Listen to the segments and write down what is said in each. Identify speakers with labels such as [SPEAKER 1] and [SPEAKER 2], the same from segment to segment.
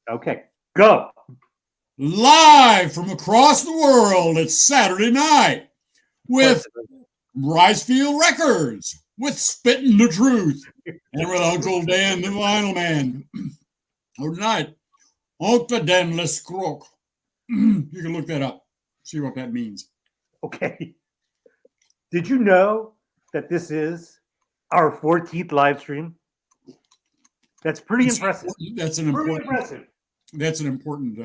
[SPEAKER 1] Okay, go.
[SPEAKER 2] Live from across the world, it's Saturday night with Ricefield Records, with Spittin the Truth, and with Uncle Dan the Vinyl Man. Tonight, Oncle Dan Lescroc. You can look that up, see what that means.
[SPEAKER 1] Okay. Did you know that this is our 14th live stream? That's pretty impressive.
[SPEAKER 2] That's an important. That's an important.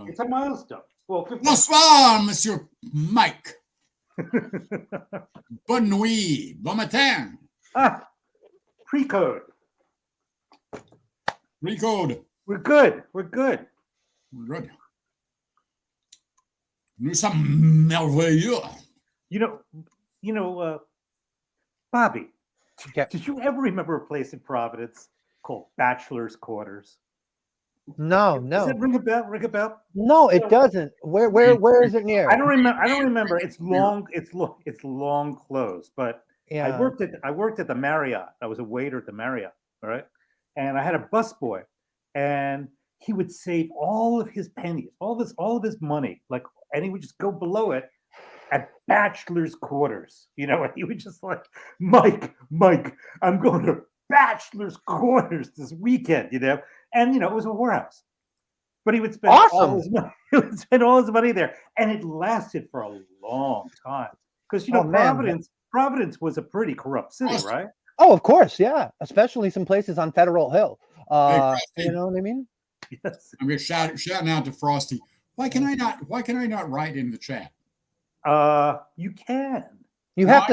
[SPEAKER 1] It's a milestone. Well,
[SPEAKER 2] bonsoir, Monsieur Mike. Bonne nuit, bon matin.
[SPEAKER 1] Pre-code.
[SPEAKER 2] Pre-code.
[SPEAKER 1] We're good. We're good.
[SPEAKER 2] We're good. Nous sommes merveilleux.
[SPEAKER 1] You know, Bobby.
[SPEAKER 3] Yeah.
[SPEAKER 1] Did you ever remember a place in Providence called Bachelor's Quarters?
[SPEAKER 3] No.
[SPEAKER 1] Does it ring a bell? Ring a bell?
[SPEAKER 3] No, it doesn't. Where is it near?
[SPEAKER 1] I don't remember. It's long. It's long closed. But
[SPEAKER 3] Yeah.
[SPEAKER 1] I worked at the Marriott. I was a waiter at the Marriott. All right, and I had a busboy, and he would save all of his pennies, all of his money, and he would just go below it at Bachelor's Quarters. You know, and he would just Mike, I'm going to Bachelor's Quarters this weekend. You know. And it was a whorehouse, but he would spend all his money. He would spend all his money there, and it lasted for a long time. Because Providence was a pretty corrupt city, right?
[SPEAKER 3] Oh, of course, yeah. Especially some places on Federal Hill. You know what I mean?
[SPEAKER 1] Yes.
[SPEAKER 2] I'm just shouting out to Frosty. Why can I not write in the chat?
[SPEAKER 1] You can.
[SPEAKER 3] You have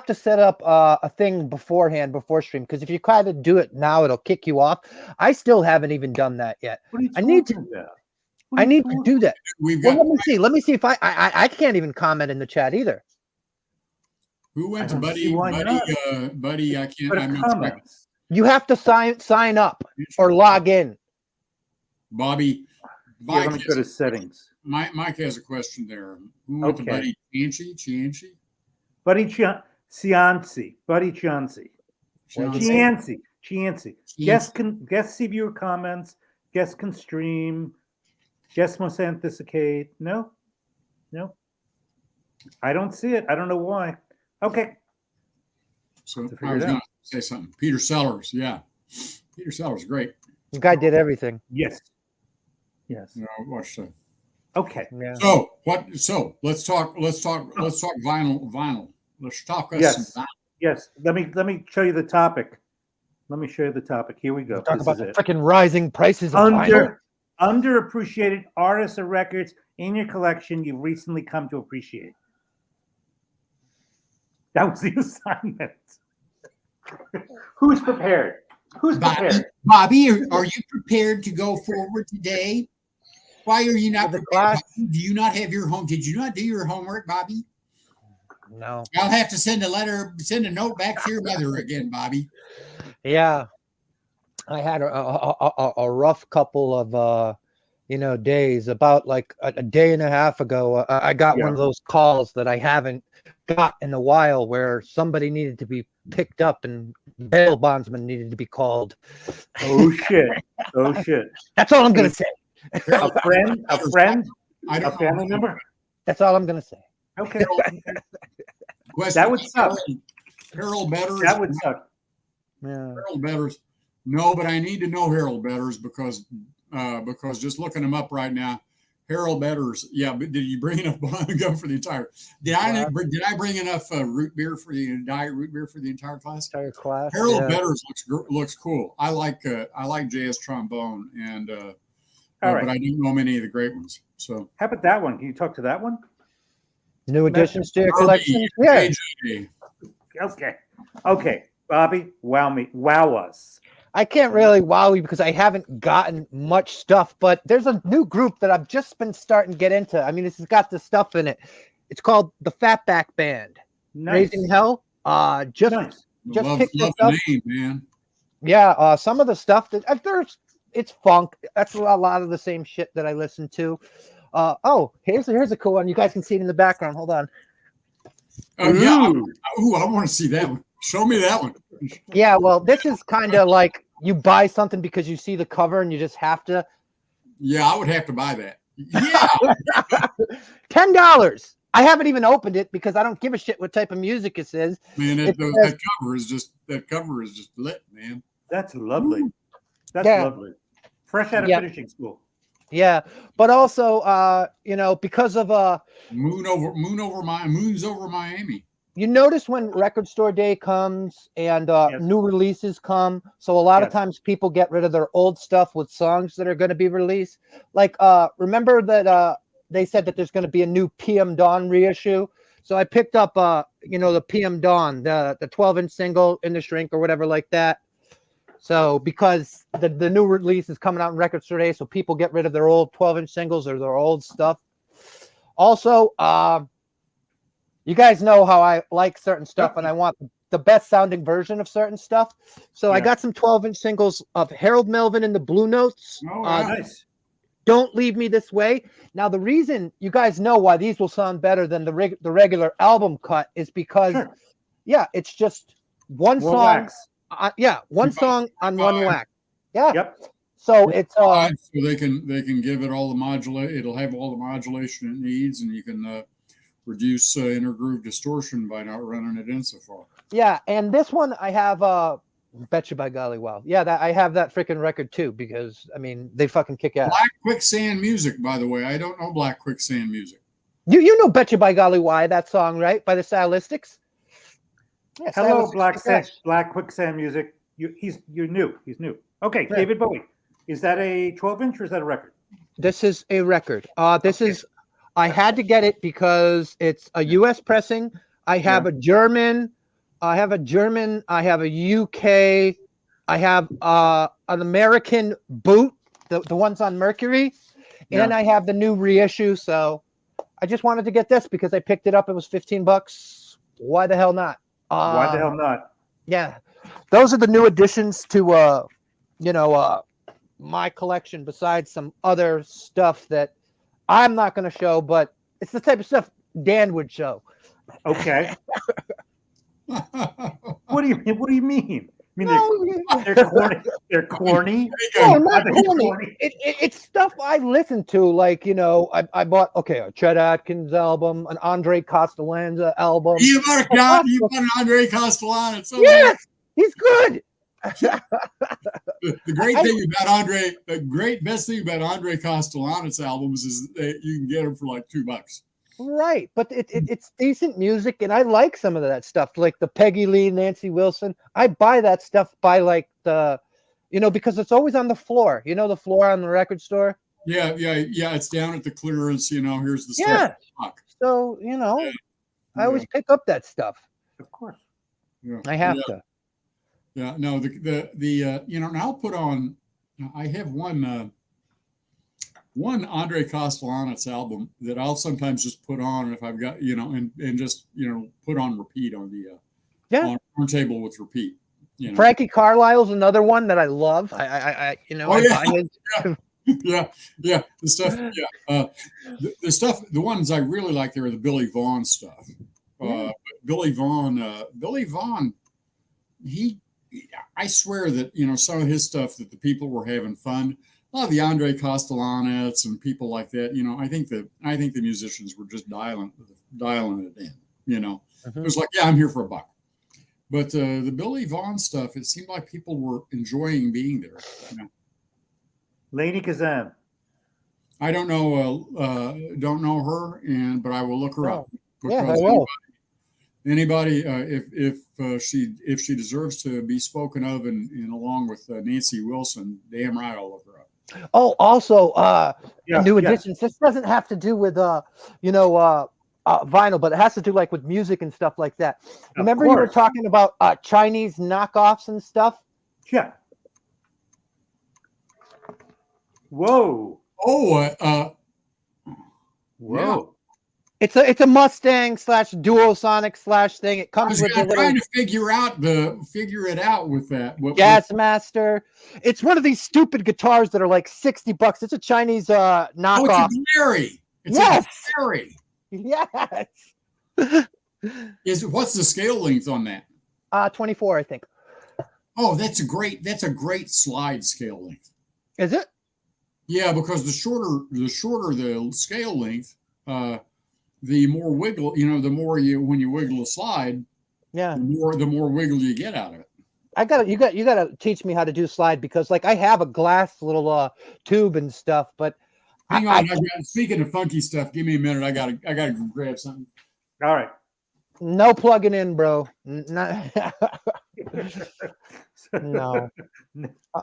[SPEAKER 3] to set up a thing beforehand before stream, because if you try to do it now, it'll kick you off. I still haven't even done that yet. I need to do that. Let me see if I can't even comment in the chat either.
[SPEAKER 2] Who went to Buddy? Buddy, I can't.
[SPEAKER 3] You have to sign up or log in.
[SPEAKER 2] Bobby,
[SPEAKER 1] let me go to settings.
[SPEAKER 2] Mike has a question there. Who went to Buddy? Chianci?
[SPEAKER 1] Buddy Chianci. Guest see viewer comments. Guest can stream. Guest must authenticate. No. I don't see it. I don't know why. Okay.
[SPEAKER 2] So I was going to say something. Peter Sellers, yeah. Peter Sellers, great.
[SPEAKER 3] The guy did everything.
[SPEAKER 1] Yes.
[SPEAKER 2] Watch that.
[SPEAKER 1] Okay.
[SPEAKER 3] Yeah.
[SPEAKER 2] So let's talk vinyl. Let's talk
[SPEAKER 1] yes.
[SPEAKER 2] some vinyl.
[SPEAKER 1] Yes. Let me show you the topic. Here we go.
[SPEAKER 3] Talk about the freaking rising prices of vinyl.
[SPEAKER 1] Underappreciated artists or records in your collection you've recently come to appreciate. That was the assignment. Who's prepared?
[SPEAKER 2] Bobby, are you prepared to go forward today? Why are you not prepared? Do you not have your home? Did you not do your homework, Bobby?
[SPEAKER 3] No.
[SPEAKER 2] I'll have to send a note back to your mother again, Bobby.
[SPEAKER 3] Yeah. I had a rough couple of days. About like a day and a half ago, I got one of those calls that I haven't got in a while, where somebody needed to be picked up and bail bondsman needed to be called.
[SPEAKER 1] Oh shit.
[SPEAKER 3] That's all I'm gonna say.
[SPEAKER 1] A friend, a family member.
[SPEAKER 3] That's all I'm gonna say.
[SPEAKER 1] Okay.
[SPEAKER 2] Question.
[SPEAKER 1] That would suck.
[SPEAKER 2] Harold Betters.
[SPEAKER 1] That would suck.
[SPEAKER 3] Yeah.
[SPEAKER 2] Harold Betters. No, but I need to know Harold Betters because just looking him up right now, Harold Betters. Yeah, but did you bring enough gum for the entire? Did I bring enough diet root beer for the entire class? Harold Betters looks cool. I like jazz trombone and but I don't know many of the great ones. So
[SPEAKER 1] how about that one? Can you talk to that one?
[SPEAKER 3] New additions to your collection? Yeah.
[SPEAKER 1] Okay. Bobby, wow us.
[SPEAKER 3] I can't really wow you because I haven't gotten much stuff, but there's a new group that I've just been starting to get into. I mean, this has got the stuff in it. It's called the Fatback Band.
[SPEAKER 1] Nice.
[SPEAKER 3] Raising Hell. Just picked this up.
[SPEAKER 2] Name, man.
[SPEAKER 3] Yeah, some of the stuff that it's funk. That's a lot of the same shit that I listen to. Here's a cool one. You guys can see it in the background. Hold on.
[SPEAKER 2] Oh yeah. I want to see that one. Show me that one.
[SPEAKER 3] Yeah, well, this is kind of like you buy something because you see the cover and you just have to.
[SPEAKER 2] Yeah, I would have to buy that. Yeah.
[SPEAKER 3] $10. I haven't even opened it because I don't give a shit what type of music it says.
[SPEAKER 2] Man, that cover is just lit, man.
[SPEAKER 1] That's lovely. That's
[SPEAKER 3] Yeah.
[SPEAKER 1] lovely. Fresh out of
[SPEAKER 3] Yeah.
[SPEAKER 1] finishing school.
[SPEAKER 3] Yeah, but also, you know, because of
[SPEAKER 2] Moon's over Miami.
[SPEAKER 3] you notice when record store day comes and
[SPEAKER 1] Yes.
[SPEAKER 3] new releases come, so a lot of
[SPEAKER 1] Yes.
[SPEAKER 3] times people get rid of their old stuff with songs that are going to be released. Like, remember that they said that there's going to be a new PM Dawn reissue. So I picked up, you know, the PM Dawn, the 12-inch single in the shrink or whatever like that. So because the new release is coming out in record store day, so people get rid of their old 12-inch singles or their old stuff. Also, you guys know how I like certain stuff and I want the best sounding version of certain stuff. So I got some 12-inch singles of Harold Melvin and the Blue Notes.
[SPEAKER 2] Oh, nice.
[SPEAKER 3] Don't Leave Me This Way. Now, the reason you guys know why these will sound better than the regular album cut is because, yeah, it's just one song.
[SPEAKER 1] Wax.
[SPEAKER 3] One song on one whack. Yeah.
[SPEAKER 1] Yep.
[SPEAKER 2] So
[SPEAKER 3] So
[SPEAKER 2] they can give it all the modulate. It'll have all the modulation it needs, and you can reduce intergroove distortion by not running it in so far.
[SPEAKER 3] Yeah, and this one I have. Betcha by golly, wow. Yeah, I have that freaking record too because I mean they fucking kick ass.
[SPEAKER 2] Black Quicksand Music, by the way. I don't know Black Quicksand Music.
[SPEAKER 3] You know Betcha by golly why that song, right? By the Stylistics.
[SPEAKER 1] Yeah, hello, Black Quicksand Music. You're new. He's new. Okay, yeah. David Bowie. Is that a 12-inch or is that a record?
[SPEAKER 3] This is a record. Is. I had to get it because it's a U.S. pressing. I have a German. I have a German. I have a UK. I have an American boot, the ones on Mercury, and I have the new reissue. So I just wanted to get this because I picked it up. It was $15. Why the hell not?
[SPEAKER 1] Why the hell not?
[SPEAKER 3] Yeah, those are the new additions to my collection. Besides some other stuff that I'm not going to show, but it's the type of stuff Dan would show.
[SPEAKER 1] Okay. What do you mean? I mean, they're corny. They're corny.
[SPEAKER 3] No, not corny. It's stuff I listen to. Like, you know, I bought a Chet Atkins album, an Andre Castellanza album.
[SPEAKER 2] You bought an Andre Castellanza. So
[SPEAKER 3] yes, he's good.
[SPEAKER 2] The best thing about Andre Castellanza's albums is that you can get them for like $2.
[SPEAKER 3] Right, but it's decent music, and I like some of that stuff, like the Peggy Lee, Nancy Wilson. I buy that stuff by like because it's always on the floor. You know, the floor on the record store.
[SPEAKER 2] Yeah. It's down at the clearance. Here's the stuff.
[SPEAKER 3] So I always pick up that stuff.
[SPEAKER 1] Of course.
[SPEAKER 3] Yeah. I have to.
[SPEAKER 2] Yeah. No. And I'll put on. I have one Andre Castellanza album that I'll sometimes just put on if I've got, and just, put on repeat on the on turntable with repeat.
[SPEAKER 3] Frankie Carlisle's another one that I love. I
[SPEAKER 2] Yeah. The stuff. Yeah. The stuff, the ones I really like there are the Billy Vaughn stuff. Billy Vaughn, I swear that, some of his stuff that the people were having fun. A lot of the Andre Castellanets and people like that, I think the musicians were just dialing it in, It was like, I'm here for $1. But the Billy Vaughn stuff, it seemed like people were enjoying being there.
[SPEAKER 1] Lainey Kazan.
[SPEAKER 2] I don't know her, but I will look her up.
[SPEAKER 3] Yeah, I will.
[SPEAKER 2] Anybody, if she deserves to be spoken of, and along with Nancy Wilson, damn right, I'll look her up.
[SPEAKER 3] Oh, also, new additions. This doesn't have to do with vinyl, but it has to do like with music and stuff like that. Remember you were talking about Chinese knockoffs and stuff?
[SPEAKER 1] Yeah. Whoa.
[SPEAKER 2] Oh.
[SPEAKER 1] Whoa.
[SPEAKER 2] Yeah.
[SPEAKER 3] It's a Mustang / Duosonic / thing. It comes with
[SPEAKER 2] trying to figure it out with that.
[SPEAKER 3] Jazzmaster. It's one of these stupid guitars that are like $60. It's a Chinese knockoff.
[SPEAKER 2] Oh, it's a Gary.
[SPEAKER 3] Yes.
[SPEAKER 2] A Gary.
[SPEAKER 3] Yes.
[SPEAKER 2] What's the scale length on that?
[SPEAKER 3] 24, I think.
[SPEAKER 2] Oh, that's a great slide scale length.
[SPEAKER 3] Is it?
[SPEAKER 2] Yeah, because the shorter the scale length, the more wiggle, the more when you wiggle a slide,
[SPEAKER 3] Yeah.
[SPEAKER 2] the more wiggle you get out of it.
[SPEAKER 3] You gotta teach me how to do slide, because like I have a glass little tube and stuff, but
[SPEAKER 2] Hang on, speaking of funky stuff, give me a minute. I gotta grab something.
[SPEAKER 1] All right.
[SPEAKER 3] No plugging in, bro. No,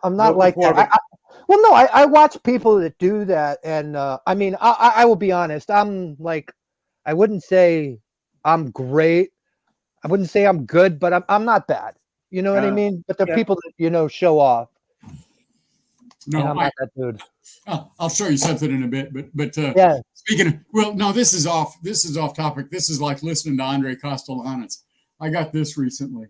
[SPEAKER 3] I'm not like that. Well, no, I watch people that do that, and I mean, I will be honest. I'm like, I wouldn't say I'm great. I wouldn't say I'm good, but I'm not bad. You know what I mean? But there are people that show off.
[SPEAKER 2] No,
[SPEAKER 3] and I'm not that dude.
[SPEAKER 2] I'll show you something in a bit, but
[SPEAKER 3] yeah.
[SPEAKER 2] Speaking of, no, this is off topic. This is like listening to Andre Castellanos. I got this recently.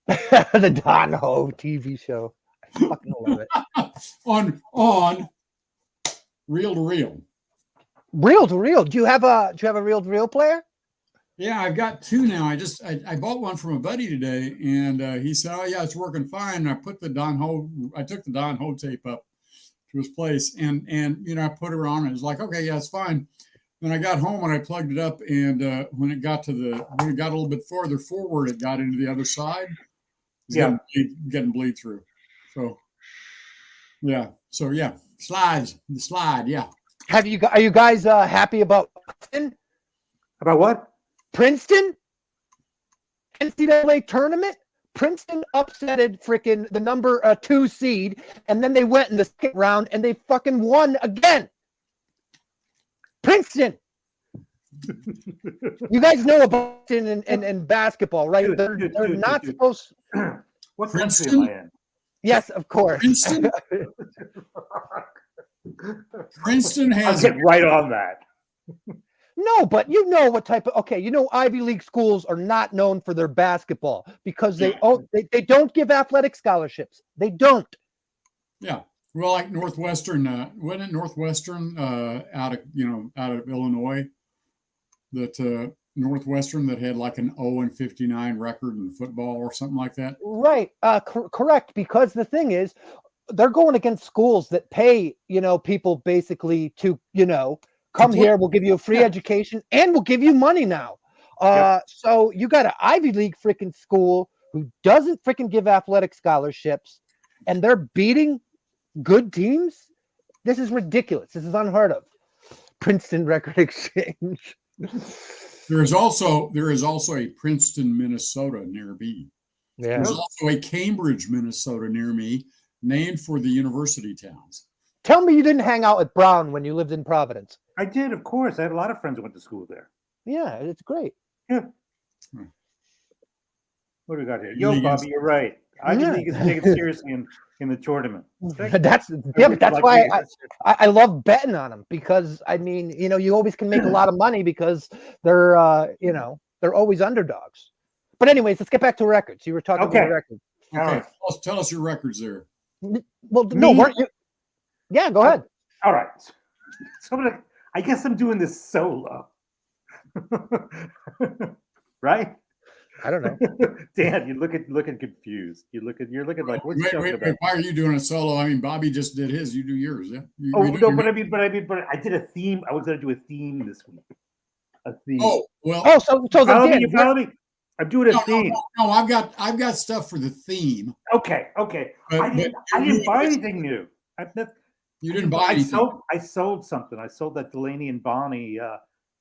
[SPEAKER 3] The Don Ho TV show. I fucking love it.
[SPEAKER 2] on reel to reel.
[SPEAKER 3] Reel to reel. Do you have a reel to reel player?
[SPEAKER 2] Yeah, I've got two now. I bought one from a buddy today, and he said, "Oh yeah, it's working fine." And I took the Don Ho tape up to his place, and I put her on. It was like, okay, yeah, it's fine. Then I got home and I plugged it up, and when it got a little bit farther forward, it got into the other side. Getting bleed through. So yeah, the slide. Yeah.
[SPEAKER 3] Are you guys happy about Princeton?
[SPEAKER 1] About what?
[SPEAKER 3] Princeton NCAA tournament. Princeton upsetted freaking the number 2 seed, and then they went in the second round and they fucking won again. Princeton. You guys know about Princeton and basketball, right? They're not supposed.
[SPEAKER 1] What country am I in?
[SPEAKER 3] Yes, of course.
[SPEAKER 2] Princeton has.
[SPEAKER 3] I'll get right on that. No, but you know what type of Ivy League schools are not known for their basketball because they don't give athletic scholarships. They don't.
[SPEAKER 2] Yeah. Well, like Northwestern, wasn't it Northwestern out of Illinois? That Northwestern that had like an 0-59 record in football or something like that.
[SPEAKER 3] Right. Correct. Because the thing is, they're going against schools that pay people basically to come here, we'll give you a free education, and we'll give you money now. So you got an Ivy League freaking school who doesn't freaking give athletic scholarships, and they're beating good teams. This is ridiculous. This is unheard of. Princeton Record Exchange.
[SPEAKER 2] There is also a Princeton, Minnesota near me.
[SPEAKER 3] Yeah.
[SPEAKER 2] There's also a Cambridge, Minnesota near me, named for the university towns.
[SPEAKER 3] Tell me you didn't hang out at Brown when you lived in Providence.
[SPEAKER 1] I did, of course. I had a lot of friends who went to school there.
[SPEAKER 3] Yeah, it's great.
[SPEAKER 1] Yeah. What do we got here? Yo, Bobby, you're right. Ivy League is taken seriously in the tournament.
[SPEAKER 3] That's why I love betting on them, because I mean, you always can make a lot of money because they're always underdogs. But anyways, let's get back to records. You were talking about records.
[SPEAKER 2] Okay, tell us your records there.
[SPEAKER 3] Well, no, weren't you? Yeah, go ahead.
[SPEAKER 1] All right. So I guess I'm doing this solo. Right?
[SPEAKER 3] I don't know.
[SPEAKER 1] Dan, you're looking confused. You're looking like, what's
[SPEAKER 2] wait, why are you doing a solo? I mean, Bobby just did his. You do yours, yeah.
[SPEAKER 1] But I did a theme. I was going to do a theme this week. A theme.
[SPEAKER 2] Oh well.
[SPEAKER 3] Oh, so
[SPEAKER 1] you follow me? I'm doing a theme.
[SPEAKER 2] No, I've got stuff for the theme.
[SPEAKER 1] Okay. I didn't buy anything new.
[SPEAKER 2] You didn't buy anything.
[SPEAKER 1] I sold something. I sold that Delaney and Bonnie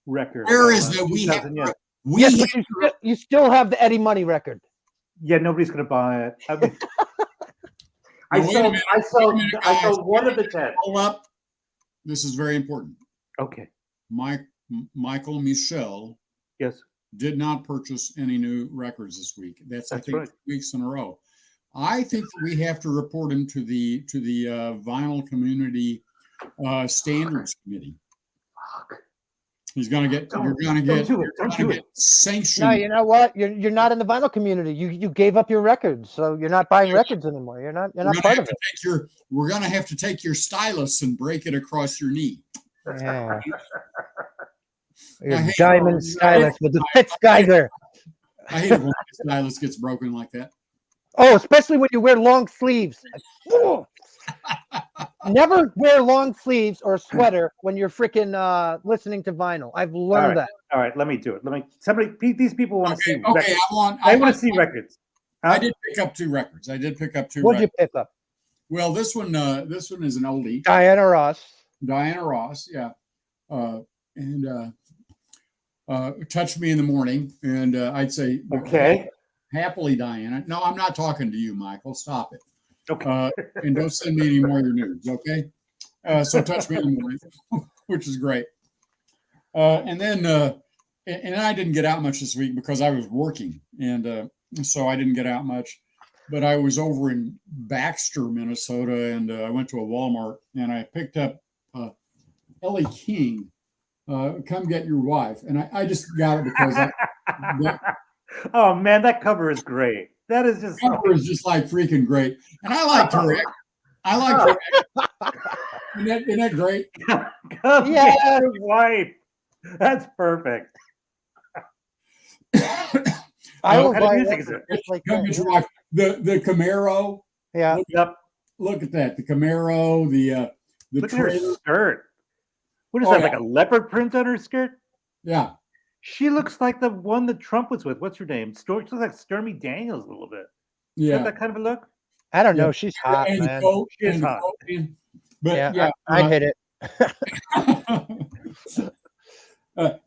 [SPEAKER 1] record.
[SPEAKER 2] Where is the
[SPEAKER 3] you still have the Eddie Money record.
[SPEAKER 1] Yeah, nobody's gonna buy it. I sold one of the 10.
[SPEAKER 2] Hold up. This is very important.
[SPEAKER 1] Okay.
[SPEAKER 2] Michael Michel.
[SPEAKER 1] Yes.
[SPEAKER 2] Did not purchase any new records this week. That's I think right. 2 weeks in a row. I think that we have to report him to the Vinyl Community Standards Committee.
[SPEAKER 1] Fuck.
[SPEAKER 2] He's going to get. You're going to get sanctioned.
[SPEAKER 3] No, you know what? You're not in the vinyl community. You gave up your records, so you're not buying records anymore. You're not part of it.
[SPEAKER 2] We're going to have to take your stylus and break it across your knee.
[SPEAKER 3] Yeah. Your diamond stylus with the Pitts Geiger.
[SPEAKER 2] I hate it when the stylus gets broken like that.
[SPEAKER 3] Oh, especially when you wear long sleeves. Oh. Never wear long sleeves or a sweater when you're freaking listening to vinyl. I've learned that.
[SPEAKER 1] All right, let me do it. These people want to see
[SPEAKER 2] Okay,
[SPEAKER 1] records.
[SPEAKER 2] I'm on.
[SPEAKER 1] They want to see records.
[SPEAKER 2] I did pick up 2 records. I did pick up 2
[SPEAKER 3] What'd
[SPEAKER 2] records.
[SPEAKER 3] you pick up?
[SPEAKER 2] Well, this one is an oldie.
[SPEAKER 3] Diana Ross.
[SPEAKER 2] Diana Ross, yeah. And Touch Me in the Morning. And I'd say,
[SPEAKER 1] Okay.
[SPEAKER 2] Happily, Diana. No, I'm not talking to you, Michael. Stop it.
[SPEAKER 1] Okay.
[SPEAKER 2] And don't send me any more of your nudes, okay? So Touch Me in the Morning, which is great. And then I didn't get out much this week because I was working. And so I didn't get out much. But I was over in Baxter, Minnesota, and I went to a Walmart, and I picked up Ellie King, Come Get Your Wife. And I just got it because
[SPEAKER 1] oh, man, that cover is great. That is just
[SPEAKER 2] cover is just like freaking great. And I liked her. I liked her. Isn't that great?
[SPEAKER 1] Come get your wife. That's perfect.
[SPEAKER 3] I will
[SPEAKER 1] What kind of
[SPEAKER 3] buy
[SPEAKER 1] music is
[SPEAKER 3] it.
[SPEAKER 1] it?
[SPEAKER 3] Like
[SPEAKER 2] Come Get Your Wife. The Camaro.
[SPEAKER 3] Yeah.
[SPEAKER 1] Yep.
[SPEAKER 2] Look at that. The Camaro, the
[SPEAKER 1] Look at her
[SPEAKER 2] trailer.
[SPEAKER 1] skirt. What is
[SPEAKER 2] Oh,
[SPEAKER 1] that,
[SPEAKER 2] yeah.
[SPEAKER 1] like a leopard print on her skirt?
[SPEAKER 2] Yeah.
[SPEAKER 1] She looks like the one that Trump was with. What's her name? She looks like Stormy Daniels a little bit.
[SPEAKER 2] Yeah.
[SPEAKER 1] Got that kind of a look?
[SPEAKER 3] I don't
[SPEAKER 2] Yeah.
[SPEAKER 3] know. She's hot,
[SPEAKER 2] And
[SPEAKER 3] man.
[SPEAKER 2] the coat.
[SPEAKER 1] She is
[SPEAKER 2] and the
[SPEAKER 1] hot.
[SPEAKER 2] coat, man. But
[SPEAKER 3] Yeah, I hit it.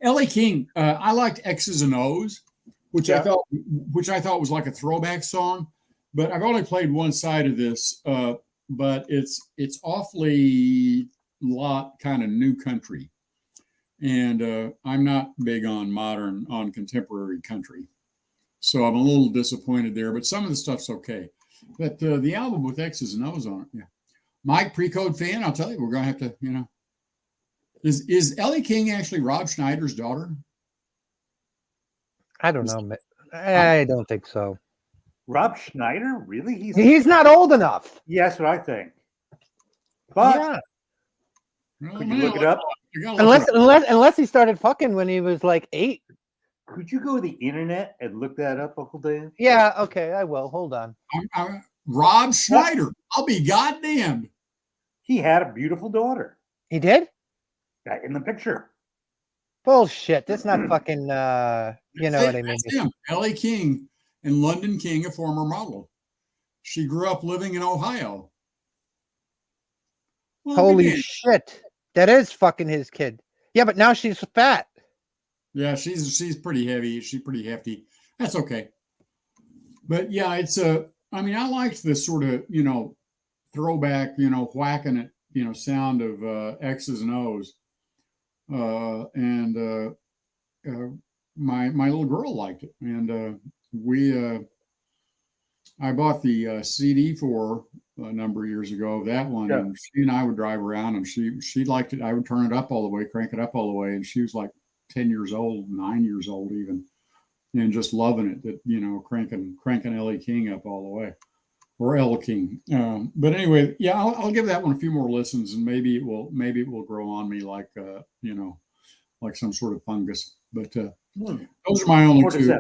[SPEAKER 2] Ellie King, I liked X's and O's, which I thought was like a throwback song. But I've only played one side of this, but it's awfully lot kind of new country, and I'm not big on contemporary country, so I'm a little disappointed there. But some of the stuff's okay. But the album with X's and O's on it, yeah. Mike, pre-code fan, I'll tell you, we're gonna have to, Is Ellie King actually Rob Schneider's daughter?
[SPEAKER 3] I don't know. I don't think so.
[SPEAKER 1] Rob Schneider? Really?
[SPEAKER 3] He's not old enough.
[SPEAKER 1] Yeah, that's what I think. But
[SPEAKER 3] Yeah.
[SPEAKER 1] could you look it up?
[SPEAKER 3] Unless he started fucking when he was like 8.
[SPEAKER 1] Could you go to the internet and look that up, Uncle Dave?
[SPEAKER 3] Yeah, okay, I will. Hold on.
[SPEAKER 2] Rob Schneider. I'll be goddamned.
[SPEAKER 1] He had a beautiful daughter.
[SPEAKER 3] He did?
[SPEAKER 1] In the picture.
[SPEAKER 3] Bullshit. That's not fucking you know what I mean.
[SPEAKER 2] That's him. Ellie King and London King, a former model. She grew up living in Ohio. Well,
[SPEAKER 3] Holy shit. That is fucking his kid. Yeah, but now she's fat.
[SPEAKER 2] Yeah, she's pretty heavy. She's pretty hefty. That's okay. But yeah, it's I mean, I liked this sort of, throwback, whacking it, sound of X's and O's. And my little girl liked it. And I bought the CD for a number of years ago, that one, and she and I would drive around, and she liked it. I would turn it up all the way, crank it up all the way, and she was like 10 years old, 9 years old even, and just loving it. That cranking Ellie King up all the way, or Elle King. But anyway, yeah, I'll give that one a few more listens, and maybe it will grow on me like like some sort of fungus. But those are my only two.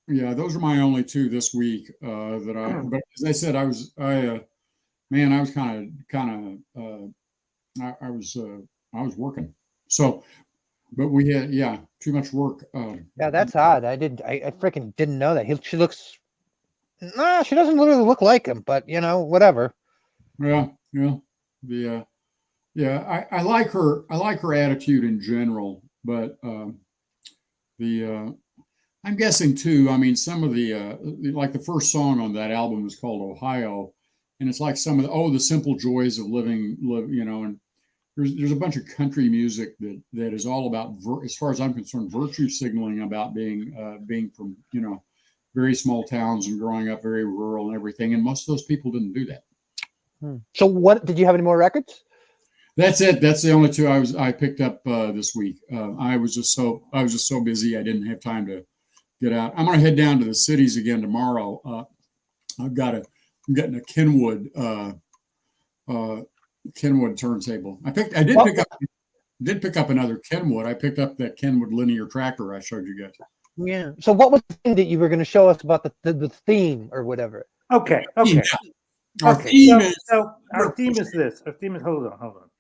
[SPEAKER 2] Yeah, those are my only two this week. But as I said, I was working. So, but we had too much work.
[SPEAKER 3] Yeah, that's odd. I freaking didn't know that. She looks. Nah, she doesn't literally look like him, but whatever.
[SPEAKER 2] Yeah. I like her. I like her attitude in general, but I'm guessing too. I mean, some of the like the first song on that album is called Ohio, and it's like some of the simple joys of living. And there's a bunch of country music that is all about, as far as I'm concerned, virtue signaling about being from very small towns and growing up very rural and everything. And most of those people didn't do that.
[SPEAKER 3] So, what did you have any more records?
[SPEAKER 2] That's it. That's the only two I picked up this week. I was just so busy I didn't have time to get out. I'm going to head down to the cities again tomorrow. I'm getting a Kenwood turntable. I did pick up another Kenwood. I picked up that Kenwood linear tractor I showed you guys.
[SPEAKER 3] Yeah. So what was the thing that you were going to show us about the theme or whatever?
[SPEAKER 1] Okay.
[SPEAKER 2] Theme.
[SPEAKER 1] Okay.
[SPEAKER 2] Our
[SPEAKER 1] Okay.
[SPEAKER 2] theme is
[SPEAKER 1] So our theme is this. Our theme is hold on.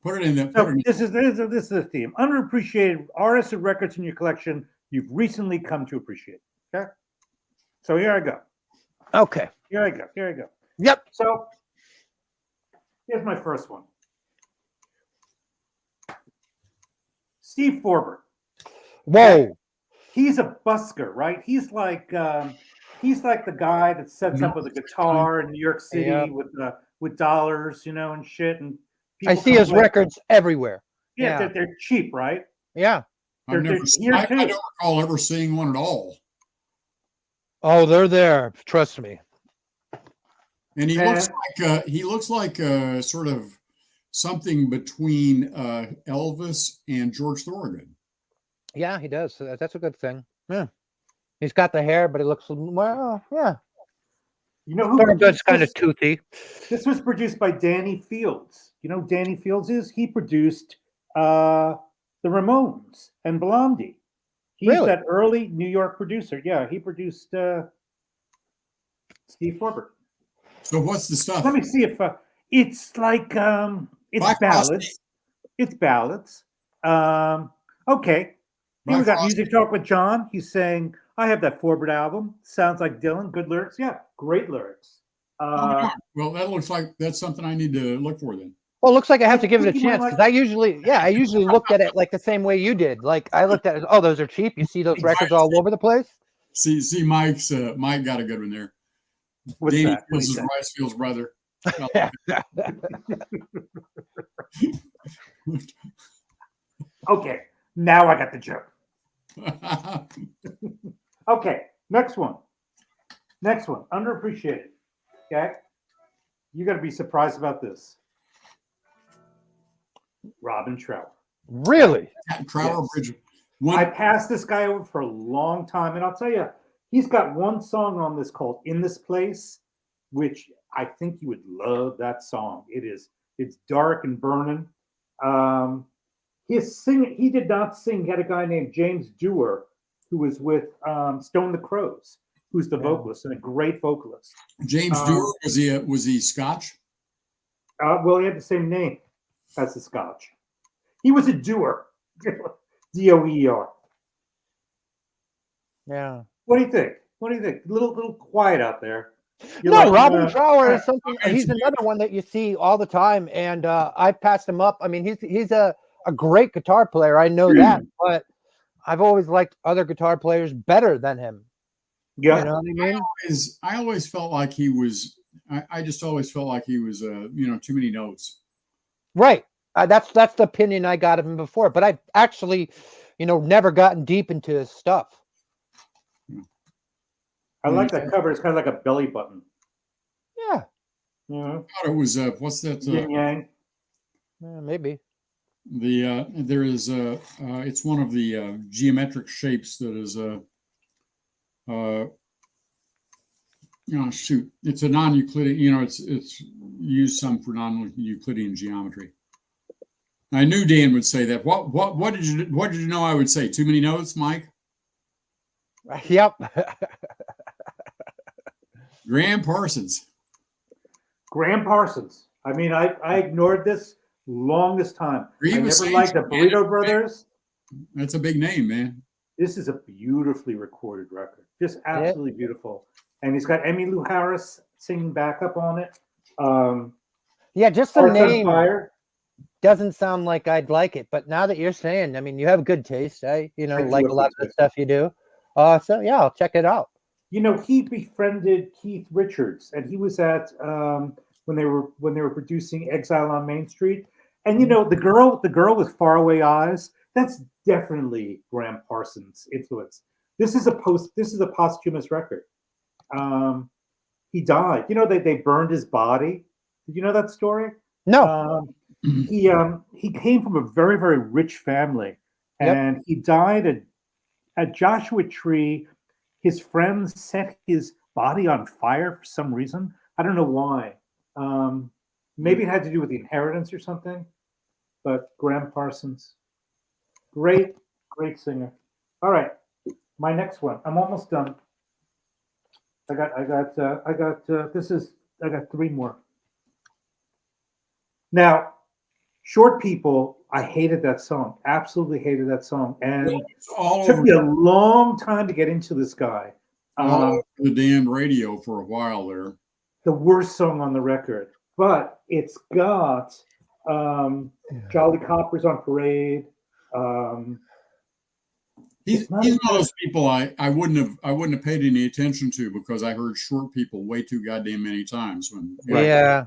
[SPEAKER 2] put it in the
[SPEAKER 1] So this is the theme. Underappreciated artists and records in your collection you've recently come to appreciate. Okay. So here I go.
[SPEAKER 3] Okay.
[SPEAKER 1] Here I go. Here I go.
[SPEAKER 3] Yep.
[SPEAKER 1] So here's my first one. Steve Forbert.
[SPEAKER 3] Whoa.
[SPEAKER 1] He's a busker, right? He's like the guy that sets up with a guitar in New York City with dollars, and shit. And
[SPEAKER 3] I
[SPEAKER 1] people
[SPEAKER 3] see
[SPEAKER 1] come
[SPEAKER 3] his
[SPEAKER 1] play.
[SPEAKER 3] records everywhere.
[SPEAKER 1] Yeah,
[SPEAKER 3] Yeah.
[SPEAKER 1] they're cheap, right?
[SPEAKER 3] Yeah.
[SPEAKER 1] They're here
[SPEAKER 2] I
[SPEAKER 1] too.
[SPEAKER 2] don't recall ever seeing one at all.
[SPEAKER 3] Oh, they're there. Trust me.
[SPEAKER 2] And he looks like sort of something between Elvis and George Thorogood.
[SPEAKER 3] Yeah, he does. That's a good thing. Yeah. He's got the hair, but he looks well. Yeah.
[SPEAKER 1] You know who?
[SPEAKER 3] Thorogood's kind of toothy.
[SPEAKER 1] This was produced by Danny Fields. You know who Danny Fields is? He produced the Ramones and Blondie. He's
[SPEAKER 3] Really?
[SPEAKER 1] that early New York producer. Yeah, he produced Steve Forbert.
[SPEAKER 2] So what's the stuff?
[SPEAKER 1] Let me see if it's like it's ballads. It's ballads. Okay. Here we got Music Talk with John. He's saying, I have that Forbert album. Sounds like Dylan. Good lyrics. Yeah, great lyrics.
[SPEAKER 2] Well, that looks like that's something I need to look for then.
[SPEAKER 3] Well, it looks like I have to give it a chance because I usually looked at it like the same way you did. Like I looked at it, oh, those are cheap. You see those records all over the place.
[SPEAKER 2] See, Mike got a good one there.
[SPEAKER 1] What's
[SPEAKER 2] Danny
[SPEAKER 1] that?
[SPEAKER 2] Fields is Ricefield's brother.
[SPEAKER 1] Okay, now I got the joke. Okay, next one. Underappreciated. Okay, you got to be surprised about this. Robin Trower.
[SPEAKER 3] Really?
[SPEAKER 2] Trower
[SPEAKER 1] Yes.
[SPEAKER 2] Bridge.
[SPEAKER 1] I passed this guy over for a long time, and I'll tell you, he's got one song on this called "In This Place," which I think you would love. That song. It's dark and burning. He did not sing. He had a guy named James Dewar who was with Stone the Crows, who's the vocalist and a great vocalist.
[SPEAKER 2] James Dewar, was he Scotch?
[SPEAKER 1] Well, he had the same name as the Scotch. He was a doer. D-O-E-R.
[SPEAKER 3] Yeah.
[SPEAKER 1] What do you think? A little quiet out there.
[SPEAKER 3] Robin Trower is something. He's another one that you see all the time, and I've passed him up. I mean, he's a great guitar player. I know that, but I've always liked other guitar players better than him.
[SPEAKER 1] Yeah,
[SPEAKER 3] you know what I mean.
[SPEAKER 2] I always felt like he was. I just always felt like he was, too many notes.
[SPEAKER 3] Right. That's the opinion I got of him before, but I've actually, never gotten deep into his stuff.
[SPEAKER 1] I like that cover. It's kind of like a belly button.
[SPEAKER 3] Yeah.
[SPEAKER 1] Mm-hmm.
[SPEAKER 2] I thought it was what's that?
[SPEAKER 1] Yin yang.
[SPEAKER 3] Maybe.
[SPEAKER 2] There is it's one of the geometric shapes that is shoot, it's a non-Euclidean. It's used some for non-Euclidean geometry. I knew Dan would say that. What did you know I would say? Too many notes, Mike?
[SPEAKER 3] Yep.
[SPEAKER 2] Graham Parsons.
[SPEAKER 1] I mean, I ignored this longest time. I never liked the Burrito Brothers.
[SPEAKER 2] That's a big name, man.
[SPEAKER 1] This is a beautifully recorded record. Just absolutely beautiful. And he's got Emmylou Harris singing backup on it.
[SPEAKER 3] Yeah, just the name
[SPEAKER 1] Fire
[SPEAKER 3] doesn't sound like I'd like it. But now that you're saying, I mean, you have good taste. I like a lot of the stuff you do. So yeah, I'll check it out.
[SPEAKER 1] He befriended Keith Richards, and he was at when they were producing Exile on Main Street. And the girl with faraway eyes, that's definitely Graham Parsons' influence. This is a posthumous record. He died. They burned his body. Did you know that story?
[SPEAKER 3] No.
[SPEAKER 1] He came from a very, very rich family, and he died at Joshua Tree. His friends set his body on fire for some reason. I don't know why. Maybe it had to do with the inheritance or something. But Graham Parsons, great singer. All right, my next one. I'm almost done. I got three more. Now, Short People, I hated that song. Absolutely hated that song.
[SPEAKER 2] Well,
[SPEAKER 1] And
[SPEAKER 2] it's all
[SPEAKER 1] took
[SPEAKER 2] over,
[SPEAKER 1] me a long time to get into this guy.
[SPEAKER 2] all over the damn radio for a while there.
[SPEAKER 1] The worst song on the record, but it's got Jolly Coppers on Parade.
[SPEAKER 2] He's one of those people I wouldn't have paid any attention to because I heard Short People way too goddamn many times when
[SPEAKER 3] Yeah.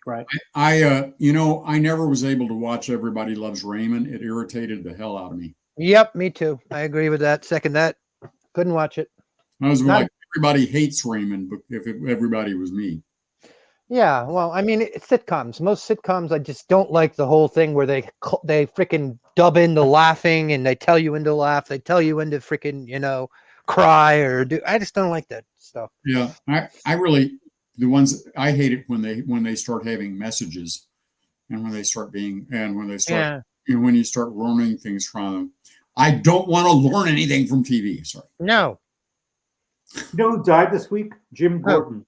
[SPEAKER 1] Right.
[SPEAKER 2] I never was able to watch Everybody Loves Raymond. It irritated the hell out of me.
[SPEAKER 3] Yep, me too. I agree with that. Second that. Couldn't watch it.
[SPEAKER 2] I was like, everybody hates Raymond, but if everybody was me.
[SPEAKER 3] Yeah, well, I mean, it's sitcoms. Most sitcoms, I just don't like the whole thing where they freaking dub into laughing and they tell you when to laugh. They tell you when to freaking, cry or do. I just don't like that stuff.
[SPEAKER 2] Yeah, I really, the ones I hate it when they start having messages and when you start when you start learning things from them. I don't want to learn anything from TV. Sorry.
[SPEAKER 3] No.
[SPEAKER 1] You know who died this week? Jim Gordon.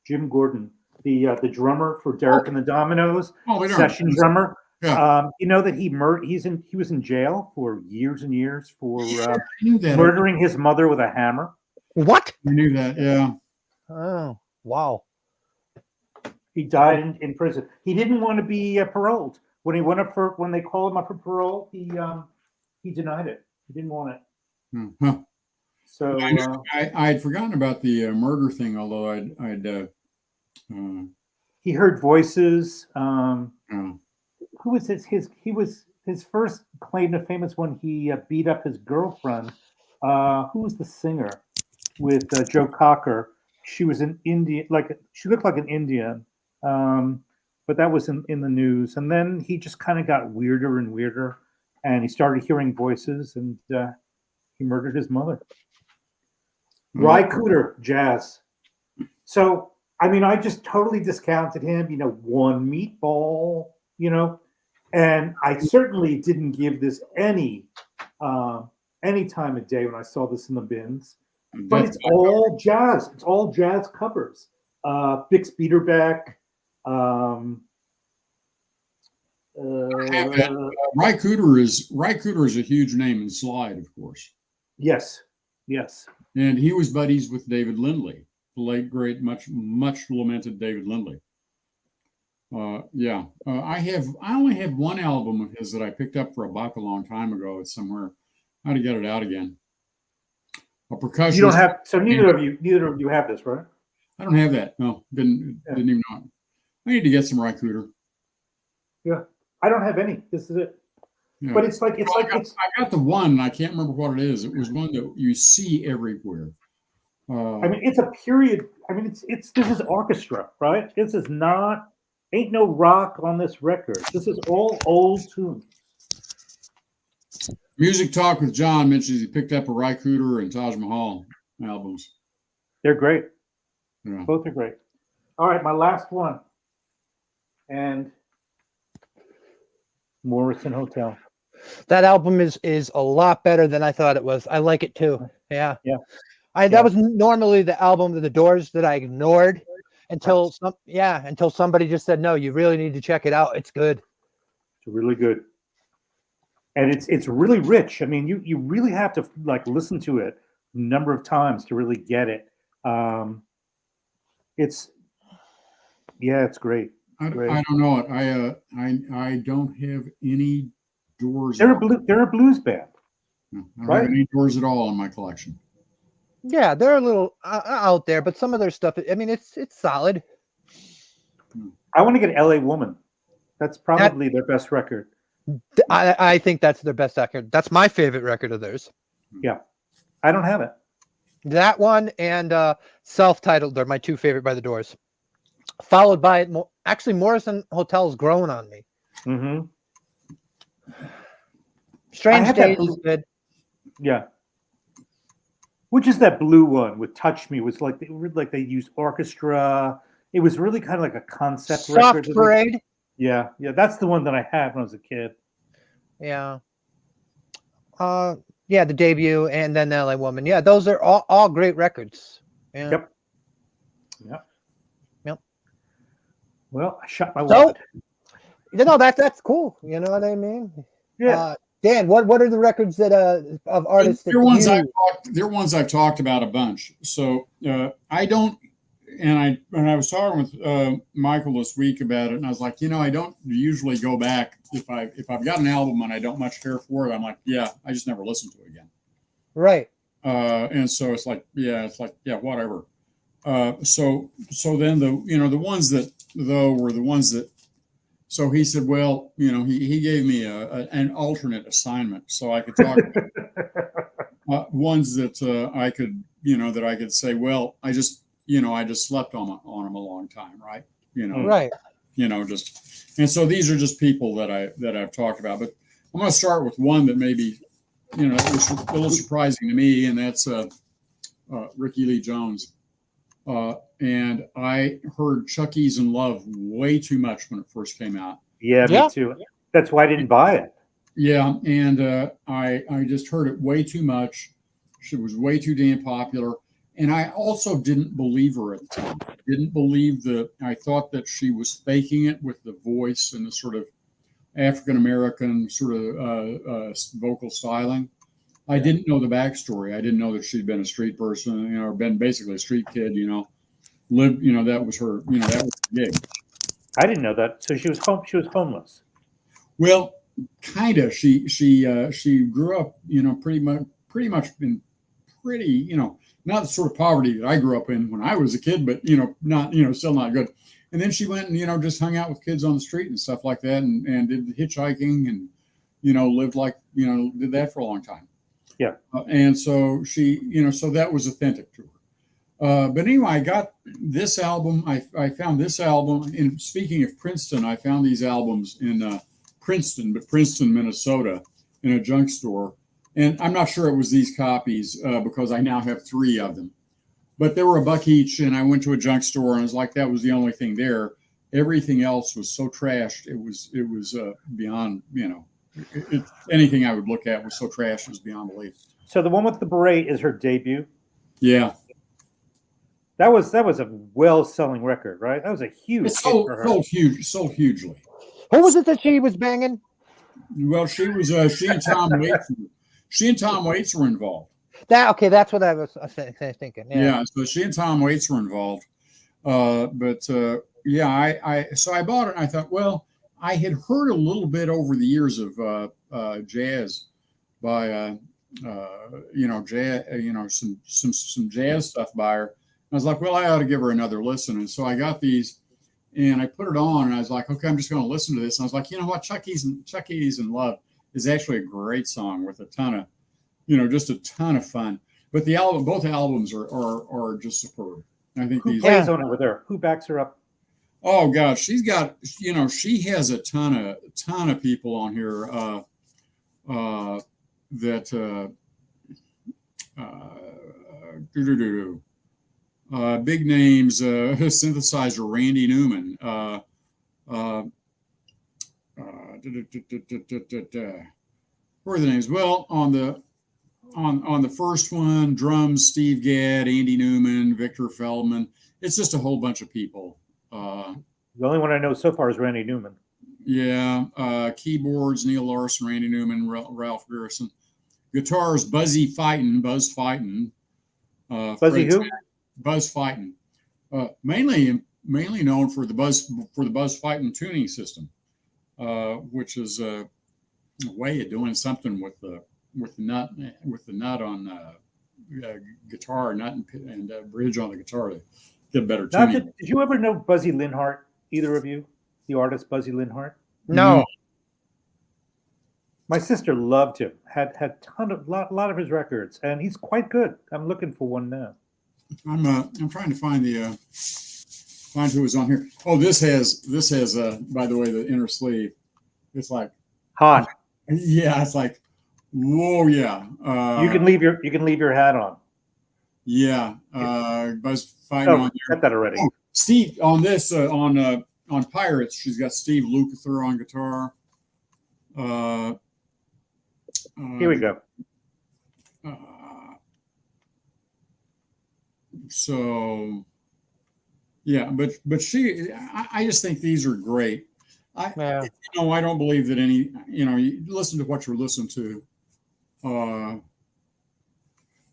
[SPEAKER 1] Jim Gordon, the drummer for Derek and the Dominoes, session drummer.
[SPEAKER 2] Yeah.
[SPEAKER 1] You know that he was in jail for years and years for murdering his mother with a hammer.
[SPEAKER 3] What?
[SPEAKER 2] I knew that. Yeah.
[SPEAKER 3] Oh, wow.
[SPEAKER 1] He died in prison. He didn't want to be paroled. When they called him up for parole, he denied it. He didn't want it.
[SPEAKER 2] Huh.
[SPEAKER 1] So
[SPEAKER 2] I had forgotten about the murder thing, although
[SPEAKER 1] he heard voices. Who was his first claim to fame is when he beat up his girlfriend. Who was the singer with Joe Cocker? She was an Indian, she looked like an Indian, but that was in the news. And then he just kind of got weirder and weirder, and he started hearing voices, and he murdered his mother. Ry Cooder, jazz. So, I mean, I just totally discounted him, one meatball, and I certainly didn't give this any time of day when I saw this in the bins. But it's all jazz. It's all jazz covers. Bix Beiderbecke.
[SPEAKER 2] Ry Cooder is a huge name in slide, of course.
[SPEAKER 1] Yes.
[SPEAKER 2] And he was buddies with David Lindley, the late great, much lamented David Lindley. I only have one album of his that I picked up for a buck a long time ago. It's somewhere. I had to get it out again. A percussion.
[SPEAKER 1] You don't have. So neither of you have this, right?
[SPEAKER 2] I don't have that. No, didn't even know it. I need to get some Ry Cooder.
[SPEAKER 1] Yeah, I don't have any. This is it. Yeah. But I
[SPEAKER 2] got the one, and I can't remember what it is. It was one that you see everywhere.
[SPEAKER 1] I mean, it's a period. I mean, this is orchestra, right? This is not. Ain't no rock on this record. This is all old tunes.
[SPEAKER 2] Music Talk with John mentions he picked up a Ry Cooder and Taj Mahal albums.
[SPEAKER 1] They're great.
[SPEAKER 2] Yeah.
[SPEAKER 1] Both are great. All right, my last one. And Morrison Hotel.
[SPEAKER 3] That album is a lot better than I thought it was. I like it too. Yeah.
[SPEAKER 1] Yeah.
[SPEAKER 3] That was normally the album of the Doors that I ignored until somebody just said, no, you really need to check it out. It's good.
[SPEAKER 1] It's really good. And it's really rich. I mean, you really have to listen to it a number of times to really get it. It's great.
[SPEAKER 2] I don't know it. I don't have any Doors.
[SPEAKER 1] They're a blues band.
[SPEAKER 2] I don't have any Doors at all in my collection.
[SPEAKER 3] Yeah, they're a little out there, but some of their stuff. I mean, it's solid.
[SPEAKER 1] I want to get L.A. Woman. That's probably their best record.
[SPEAKER 3] I think that's their best record. That's my favorite record of theirs.
[SPEAKER 1] Yeah, I don't have it.
[SPEAKER 3] That one and Self-Titled are my two favorite by the Doors. Followed by actually Morrison Hotel's growing on me.
[SPEAKER 1] Mm-hmm.
[SPEAKER 3] Strange Days is good.
[SPEAKER 1] Yeah. Which is that blue one with Touch Me? Was like they used orchestra. It was really kind of like a concept record.
[SPEAKER 3] Soft Parade.
[SPEAKER 1] Yeah, that's the one that I had when I was a kid.
[SPEAKER 3] Yeah. Yeah, the debut and then LA Woman. Yeah, those are all great records. Yeah.
[SPEAKER 1] Yep. Yep.
[SPEAKER 3] Yep.
[SPEAKER 1] Well, I shot my
[SPEAKER 3] So,
[SPEAKER 1] wad.
[SPEAKER 3] that's cool. You know what I mean?
[SPEAKER 1] Yeah.
[SPEAKER 3] Dan, what are the records that of artists that
[SPEAKER 2] They're ones I've talked about a bunch. So I don't, and I was talking with Michael this week about it, and I was like, I don't usually go back if I've got an album and I don't much care for it. I'm like, yeah, I just never listen to it again.
[SPEAKER 3] Right.
[SPEAKER 2] And so it's like, yeah, whatever. So then the ones that though were the ones that. So he said, well, he gave me an alternate assignment so I could talk about ones that I could, that I could say, well, I just slept on them a long time, right?
[SPEAKER 3] Right.
[SPEAKER 2] And so these are just people that I've talked about. But I'm going to start with one that maybe, was a little surprising to me, and that's Ricky Lee Jones. And I heard Chucky's in Love way too much when it first came out.
[SPEAKER 1] Yeah, me too. That's why I didn't buy it.
[SPEAKER 2] Yeah, and I just heard it way too much. She was way too damn popular. And I also didn't believe her at the time. I thought that she was faking it with the voice and the sort of African-American sort of vocal styling. I didn't know the backstory. I didn't know that she'd been a street person, or been basically a street kid, lived, that was her, that was her gig.
[SPEAKER 1] I didn't know that. So she was homeless.
[SPEAKER 2] Well, kind of. She grew up, pretty much in pretty, not the sort of poverty that I grew up in when I was a kid, but not, still not good. And then she went and just hung out with kids on the street and stuff like that, and did hitchhiking and lived like did that for a long time.
[SPEAKER 1] Yeah.
[SPEAKER 2] And so she, so that was authentic to her. But anyway, I got this album. I found this album. And speaking of Princeton, I found these albums in Princeton, Minnesota, in a junk store. And I'm not sure it was these copies because I now have 3 of them. But they were $1 each, and I went to a junk store, and it was like that was the only thing there. Everything else was so trashed. It was beyond, anything I would look at was so trashed it was beyond belief.
[SPEAKER 1] So the one with the beret is her debut.
[SPEAKER 2] Yeah.
[SPEAKER 1] That was a well-selling record, right? That was a huge hit for her.
[SPEAKER 2] Sold hugely.
[SPEAKER 3] Who was it that she was banging?
[SPEAKER 2] Well, she and Tom Waits. She and Tom Waits were involved.
[SPEAKER 3] That's what I was thinking.
[SPEAKER 2] Yeah, so she and Tom Waits were involved. I bought it and I thought, well, I had heard a little bit over the years of jazz by some jazz stuff by her. I was like, well, I ought to give her another listen. And so I got these and I put it on and I was like, okay, I'm just going to listen to this. And I was like, you know what? Chucky's in Love is actually a great song with a ton of, just a ton of fun. But both albums are just superb. I think
[SPEAKER 1] who plays on it with her? Who backs her up?
[SPEAKER 2] Oh gosh, she's got, she has a ton of people on here big names, synthesizer Randy Newman. Who are the names? Well, on the first one, drums Steve Gadd, Andy Newman, Victor Feldman. It's just a whole bunch of people.
[SPEAKER 1] The only one I know so far is Randy Newman.
[SPEAKER 2] Yeah, keyboards Neil Larson, Randy Newman, Ralph Garrison. Guitars Buzz Fightin.
[SPEAKER 1] Buzzy who?
[SPEAKER 2] Buzz Fightin. Mainly known for the Buzz Fightin tuning system, which is a way of doing something with the nut on guitar nut and bridge on the guitar to get better tuning.
[SPEAKER 1] Did you ever know Buzzy Linhart? Either of you, the artist Buzzy Linhart?
[SPEAKER 3] No.
[SPEAKER 1] My sister loved him. Had lot of his records, and he's quite good. I'm looking for one now.
[SPEAKER 2] I'm trying to find who was on here. Oh, this has by the way, the inner sleeve. It's like
[SPEAKER 1] hot.
[SPEAKER 2] Yeah, it's like whoa, yeah.
[SPEAKER 1] You can leave your hat on.
[SPEAKER 2] Yeah, Buzz Fightin on there.
[SPEAKER 1] Got that already.
[SPEAKER 2] Oh, Steve on this on Pirates. She's got Steve Lukather on guitar.
[SPEAKER 1] Here we go.
[SPEAKER 2] So yeah, but I just think these are great.
[SPEAKER 3] Yeah.
[SPEAKER 2] I don't believe that any, you listen to what you're listening to.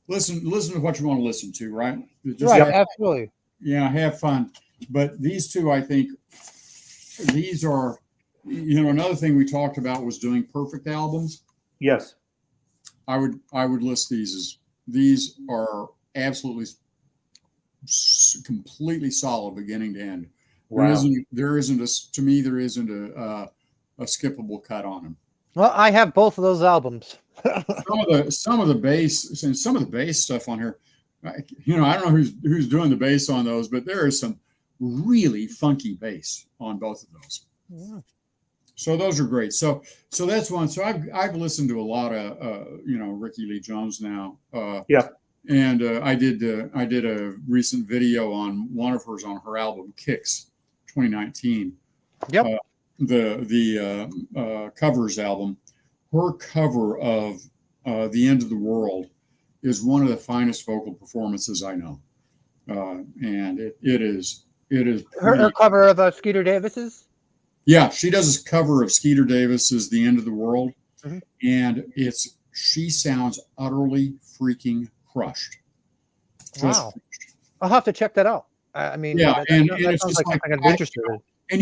[SPEAKER 2] Listen to what you want to listen to, right? Just
[SPEAKER 3] Right, absolutely.
[SPEAKER 2] yeah, have fun. But these two, I think, these are, another thing we talked about was doing perfect albums.
[SPEAKER 1] Yes.
[SPEAKER 2] I would list these as these are absolutely completely solid beginning to end.
[SPEAKER 1] Wow.
[SPEAKER 2] There isn't a skippable cut on them.
[SPEAKER 3] Well, I have both of those albums.
[SPEAKER 2] some of the bass and some of the bass stuff on here, I don't know who's doing the bass on those, but there is some really funky bass on both of those.
[SPEAKER 3] Yeah.
[SPEAKER 2] So those are great. So that's one. So I've listened to a lot of Ricky Lee Jones now.
[SPEAKER 1] Yeah.
[SPEAKER 2] And I did a recent video on one of hers on her album Kicks, 2019.
[SPEAKER 3] Yep.
[SPEAKER 2] The covers album. Her cover of "The End of the World" is one of the finest vocal performances I know, and it is
[SPEAKER 3] her cover of Skeeter Davis's.
[SPEAKER 2] Yeah, she does a cover of Skeeter Davis's "The End of the World,"
[SPEAKER 3] mm-hmm.
[SPEAKER 2] and she sounds utterly freaking crushed.
[SPEAKER 3] Wow, I'll have to check that out. I mean,
[SPEAKER 2] yeah, and it's
[SPEAKER 3] sounds
[SPEAKER 2] just
[SPEAKER 3] like I'm interested in.
[SPEAKER 2] And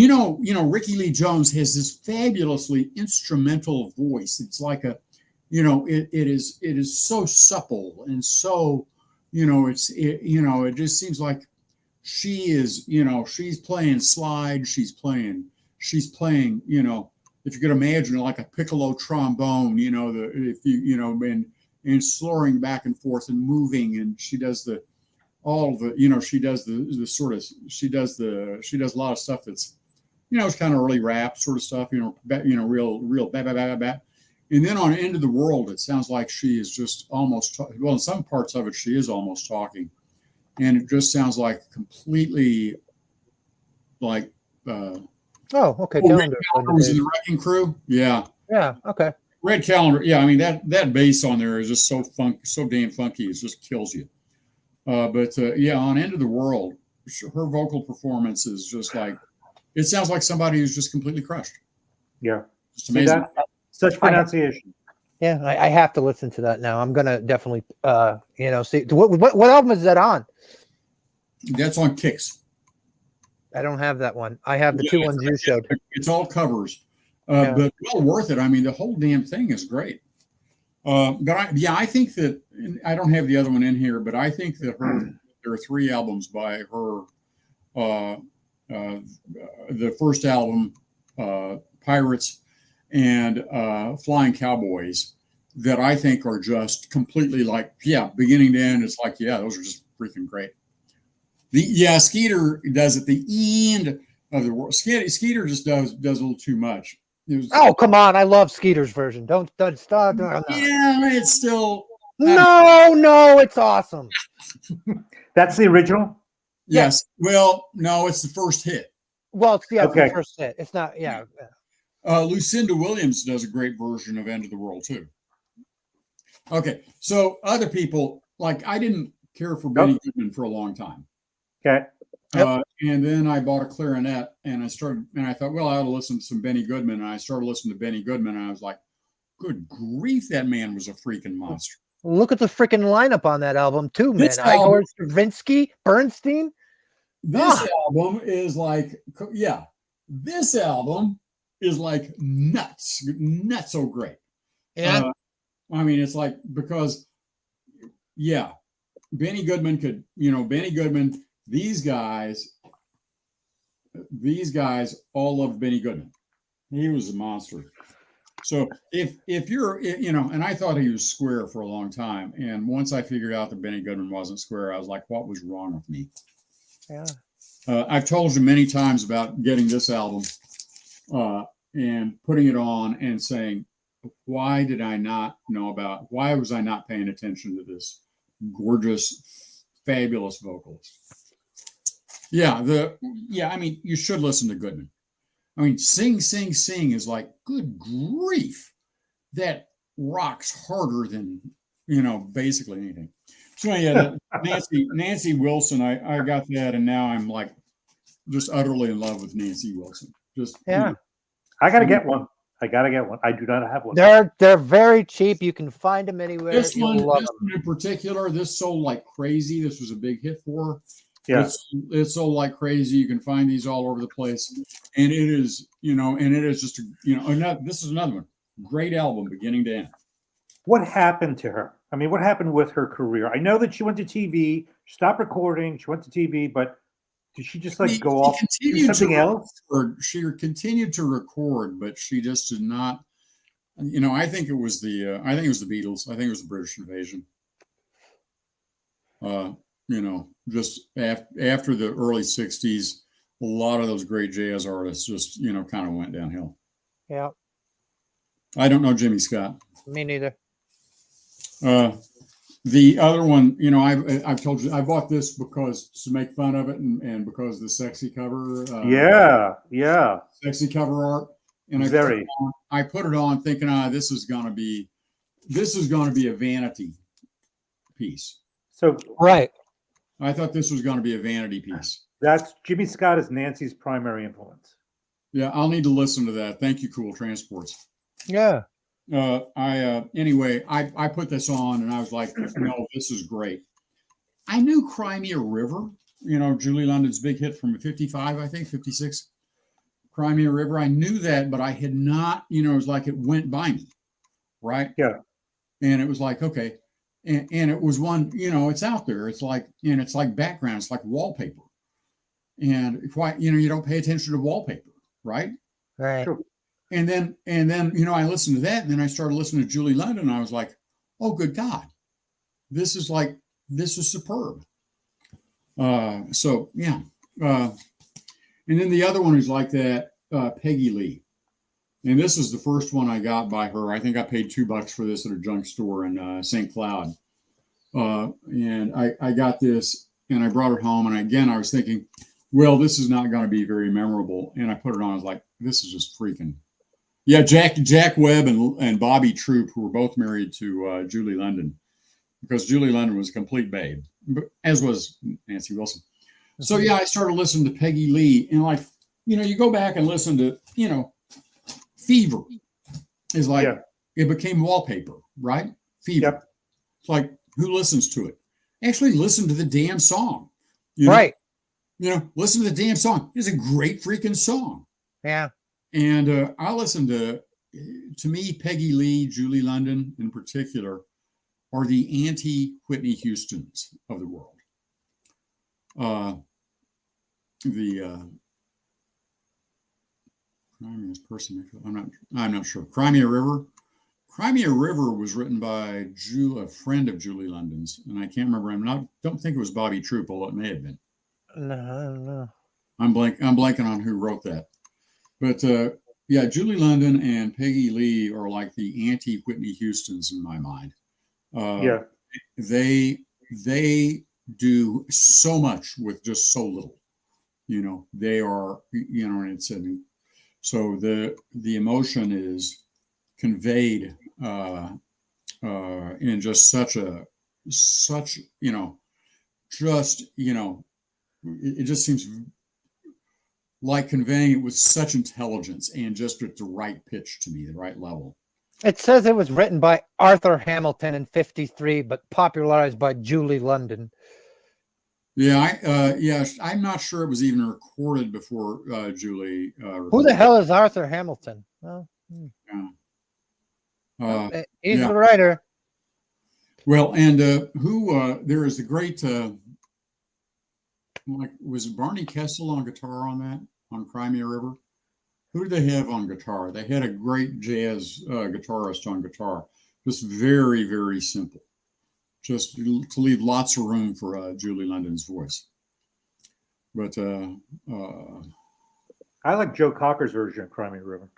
[SPEAKER 2] Ricky Lee Jones has this fabulously instrumental voice. It's like it is so supple and so, it just seems like she is, she's playing slide, she's playing, if you could imagine like a piccolo trombone, and slurring back and forth and moving, and she does she does a lot of stuff that's, it's kind of early rap sort of stuff, real ba ba ba ba. And then on End of the World, it sounds like she is just almost, in some parts of it, she is almost talking. And it just sounds like completely like,
[SPEAKER 3] okay.
[SPEAKER 2] Red Calendar was in the Wrecking Crew. Yeah.
[SPEAKER 3] Yeah. Okay.
[SPEAKER 2] Red Calendar. Yeah. I mean, that bass on there is just so damn funky. It just kills you. But on End of the World, her vocal performance is just like, it sounds like somebody who's just completely crushed.
[SPEAKER 1] Yeah.
[SPEAKER 2] Just amazing.
[SPEAKER 1] Such pronunciation.
[SPEAKER 3] Yeah. I have to listen to that now. I'm going to definitely, see what album is that on?
[SPEAKER 2] That's on Kicks.
[SPEAKER 3] I don't have that one. I have the two ones you showed.
[SPEAKER 2] It's all covers, but well worth it. I mean, the whole damn thing is great. But I think that I don't have the other one in here, but I think that there are 3 albums by her. The first album, Pirates, and Flying Cowboys, that I think are just completely like, beginning to end. It's like, those are just freaking great. Skeeter does at the end of the world. Skeeter just does a little too much.
[SPEAKER 3] Come on! I love Skeeter's version. Don't stop. No.
[SPEAKER 2] Yeah, it's still.
[SPEAKER 3] No, it's awesome.
[SPEAKER 1] That's the original.
[SPEAKER 2] Yes. Well, no, it's the first hit.
[SPEAKER 3] Well, it's the first hit. It's not. Yeah.
[SPEAKER 2] Lucinda Williams does a great version of "End of the World" too. Okay, so other people, like, I didn't care for Benny Goodman for a long time.
[SPEAKER 1] Okay.
[SPEAKER 2] And then I bought a clarinet, and I thought, well, I ought to listen to some Benny Goodman. And I started listening to Benny Goodman, and I was like, good grief, that man was a freaking monster.
[SPEAKER 3] Look at the freaking lineup on that album, too, man. Igor Stravinsky, Bernstein.
[SPEAKER 2] This album is like, this album is like nuts so great.
[SPEAKER 3] Yeah.
[SPEAKER 2] I mean, it's like, because, Benny Goodman these guys all loved Benny Goodman. He was a monster. So if you're, and I thought he was square for a long time. And once I figured out that Benny Goodman wasn't square, I was like, what was wrong with me?
[SPEAKER 3] Yeah.
[SPEAKER 2] I've told you many times about getting this album and putting it on and saying, why was I not paying attention to this gorgeous, fabulous vocalist? I mean, you should listen to Goodman. I mean, Sing, Sing, Sing is like, good grief, that rocks harder than basically anything. So yeah, Nancy Wilson, I got that, and now I'm like just utterly in love with Nancy Wilson. Just
[SPEAKER 3] Yeah.
[SPEAKER 1] I gotta get one. I gotta get one. I do not have one.
[SPEAKER 3] They're very cheap. You can find them anywhere.
[SPEAKER 2] This
[SPEAKER 3] You'll
[SPEAKER 2] one,
[SPEAKER 3] love
[SPEAKER 2] this
[SPEAKER 3] them.
[SPEAKER 2] one in particular, this sold like crazy. This was a big hit for her.
[SPEAKER 1] Yeah.
[SPEAKER 2] It sold like crazy. You can find these all over the place, and it is, just this is another one. Great album, beginning to end.
[SPEAKER 1] What happened to her? I mean, what happened with her career? I know that she went to TV, stopped recording, she went to TV, but did she just like go off do something else?
[SPEAKER 2] She continued to record, but she just did not. I think it was the Beatles. I think it was the British Invasion. Just after the early '60s, a lot of those great jazz artists just kind of went downhill.
[SPEAKER 3] Yeah.
[SPEAKER 2] I don't know Jimmy Scott.
[SPEAKER 3] Me neither.
[SPEAKER 2] The other one, I've told you, I bought this because to make fun of it and because the sexy cover.
[SPEAKER 1] Yeah.
[SPEAKER 2] Sexy cover art. And I put it on thinking, this is going to be a vanity piece.
[SPEAKER 1] So
[SPEAKER 3] right.
[SPEAKER 2] I thought this was going to be a vanity piece.
[SPEAKER 1] That's Jimmy Scott is Nancy's primary influence.
[SPEAKER 2] Yeah, I'll need to listen to that. Thank you, Cool Transports.
[SPEAKER 3] Yeah.
[SPEAKER 2] Anyway, I put this on and I was like, no, this is great. I knew Cry Me a River, Julie London's big hit from 55, I think, 56. Cry Me a River. I knew that, but I had not, it was like it went by me. Right.
[SPEAKER 1] Yeah.
[SPEAKER 2] And it was like, okay. And it was one, it's out there. It's like, and it's like background. It's like wallpaper. And quite, you don't pay attention to wallpaper. Right.
[SPEAKER 3] Right.
[SPEAKER 1] Sure.
[SPEAKER 2] And then, I listened to that, and then I started listening to Julie London, and I was like, oh, good God, this is superb. So yeah. And then the other one is like that, Peggy Lee. And this is the first one I got by her. I think I paid $2 for this at a junk store in St. Cloud. And I got this and I brought it home. And again, I was thinking, well, this is not going to be very memorable. And I put it on. I was like, this is just freaking. Yeah, Jack Webb and Bobby Troop, who were both married to Julie London, because Julie London was a complete babe, as was Nancy Wilson. So yeah, I started listening to Peggy Lee, and you go back and listen to, Fever is like, it became wallpaper, right? Fever.
[SPEAKER 1] Yep.
[SPEAKER 2] It's like, who listens to it? Actually listen to the damn song.
[SPEAKER 3] Right.
[SPEAKER 2] Listen to the damn song. It's a great freaking song.
[SPEAKER 3] Yeah.
[SPEAKER 2] And I listened to me, Peggy Lee, Julie London in particular, are the anti-Whitney Houstons of the world. I'm not sure. Cry Me a River. Cry Me a River was written by a friend of Julie London's, and I can't remember. Don't think it was Bobby Troop, although it may have been.
[SPEAKER 3] No, I don't know.
[SPEAKER 2] I'm blanking on who wrote that. But yeah, Julie London and Peggy Lee are like the anti-Whitney Houstons in my mind. They do so much with just so little. They are, and it's so the emotion is conveyed in just such it just seems like conveying it with such intelligence and just at the right pitch to me, the right level.
[SPEAKER 3] It says it was written by Arthur Hamilton in 53, but popularized by Julie London.
[SPEAKER 2] Yeah, I'm not sure it was even recorded before Julie.
[SPEAKER 3] Who the hell is Arthur Hamilton? Well, he's the writer.
[SPEAKER 2] Well, and there is the great, was Barney Kessel on guitar on that, on Cry Me a River? Who did they have on guitar? They had a great jazz guitarist on guitar. Just very, very simple. Just to leave lots of room for Julie London's voice. But
[SPEAKER 1] I like Joe Cocker's version of Cry Me a River.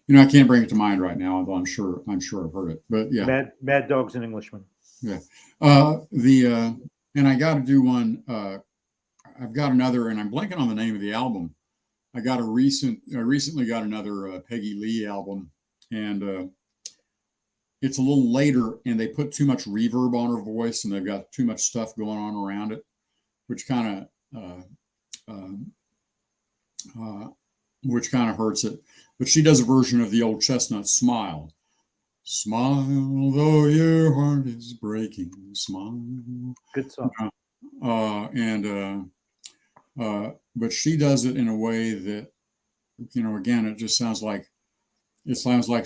[SPEAKER 2] I can't bring it to mind right now, although I'm sure I've heard it. But yeah,
[SPEAKER 1] Mad Dogs and Englishmen.
[SPEAKER 2] Yeah, and I got to do one. I've got another, and I'm blanking on the name of the album. I recently got another Peggy Lee album, and it's a little later and they put too much reverb on her voice and they've got too much stuff going on around it, which kind of hurts it. But she does a version of the old Chestnut Smile. Smile, though your heart is breaking. Smile.
[SPEAKER 1] Good song.
[SPEAKER 2] But she does it in a way that, again, it just sounds like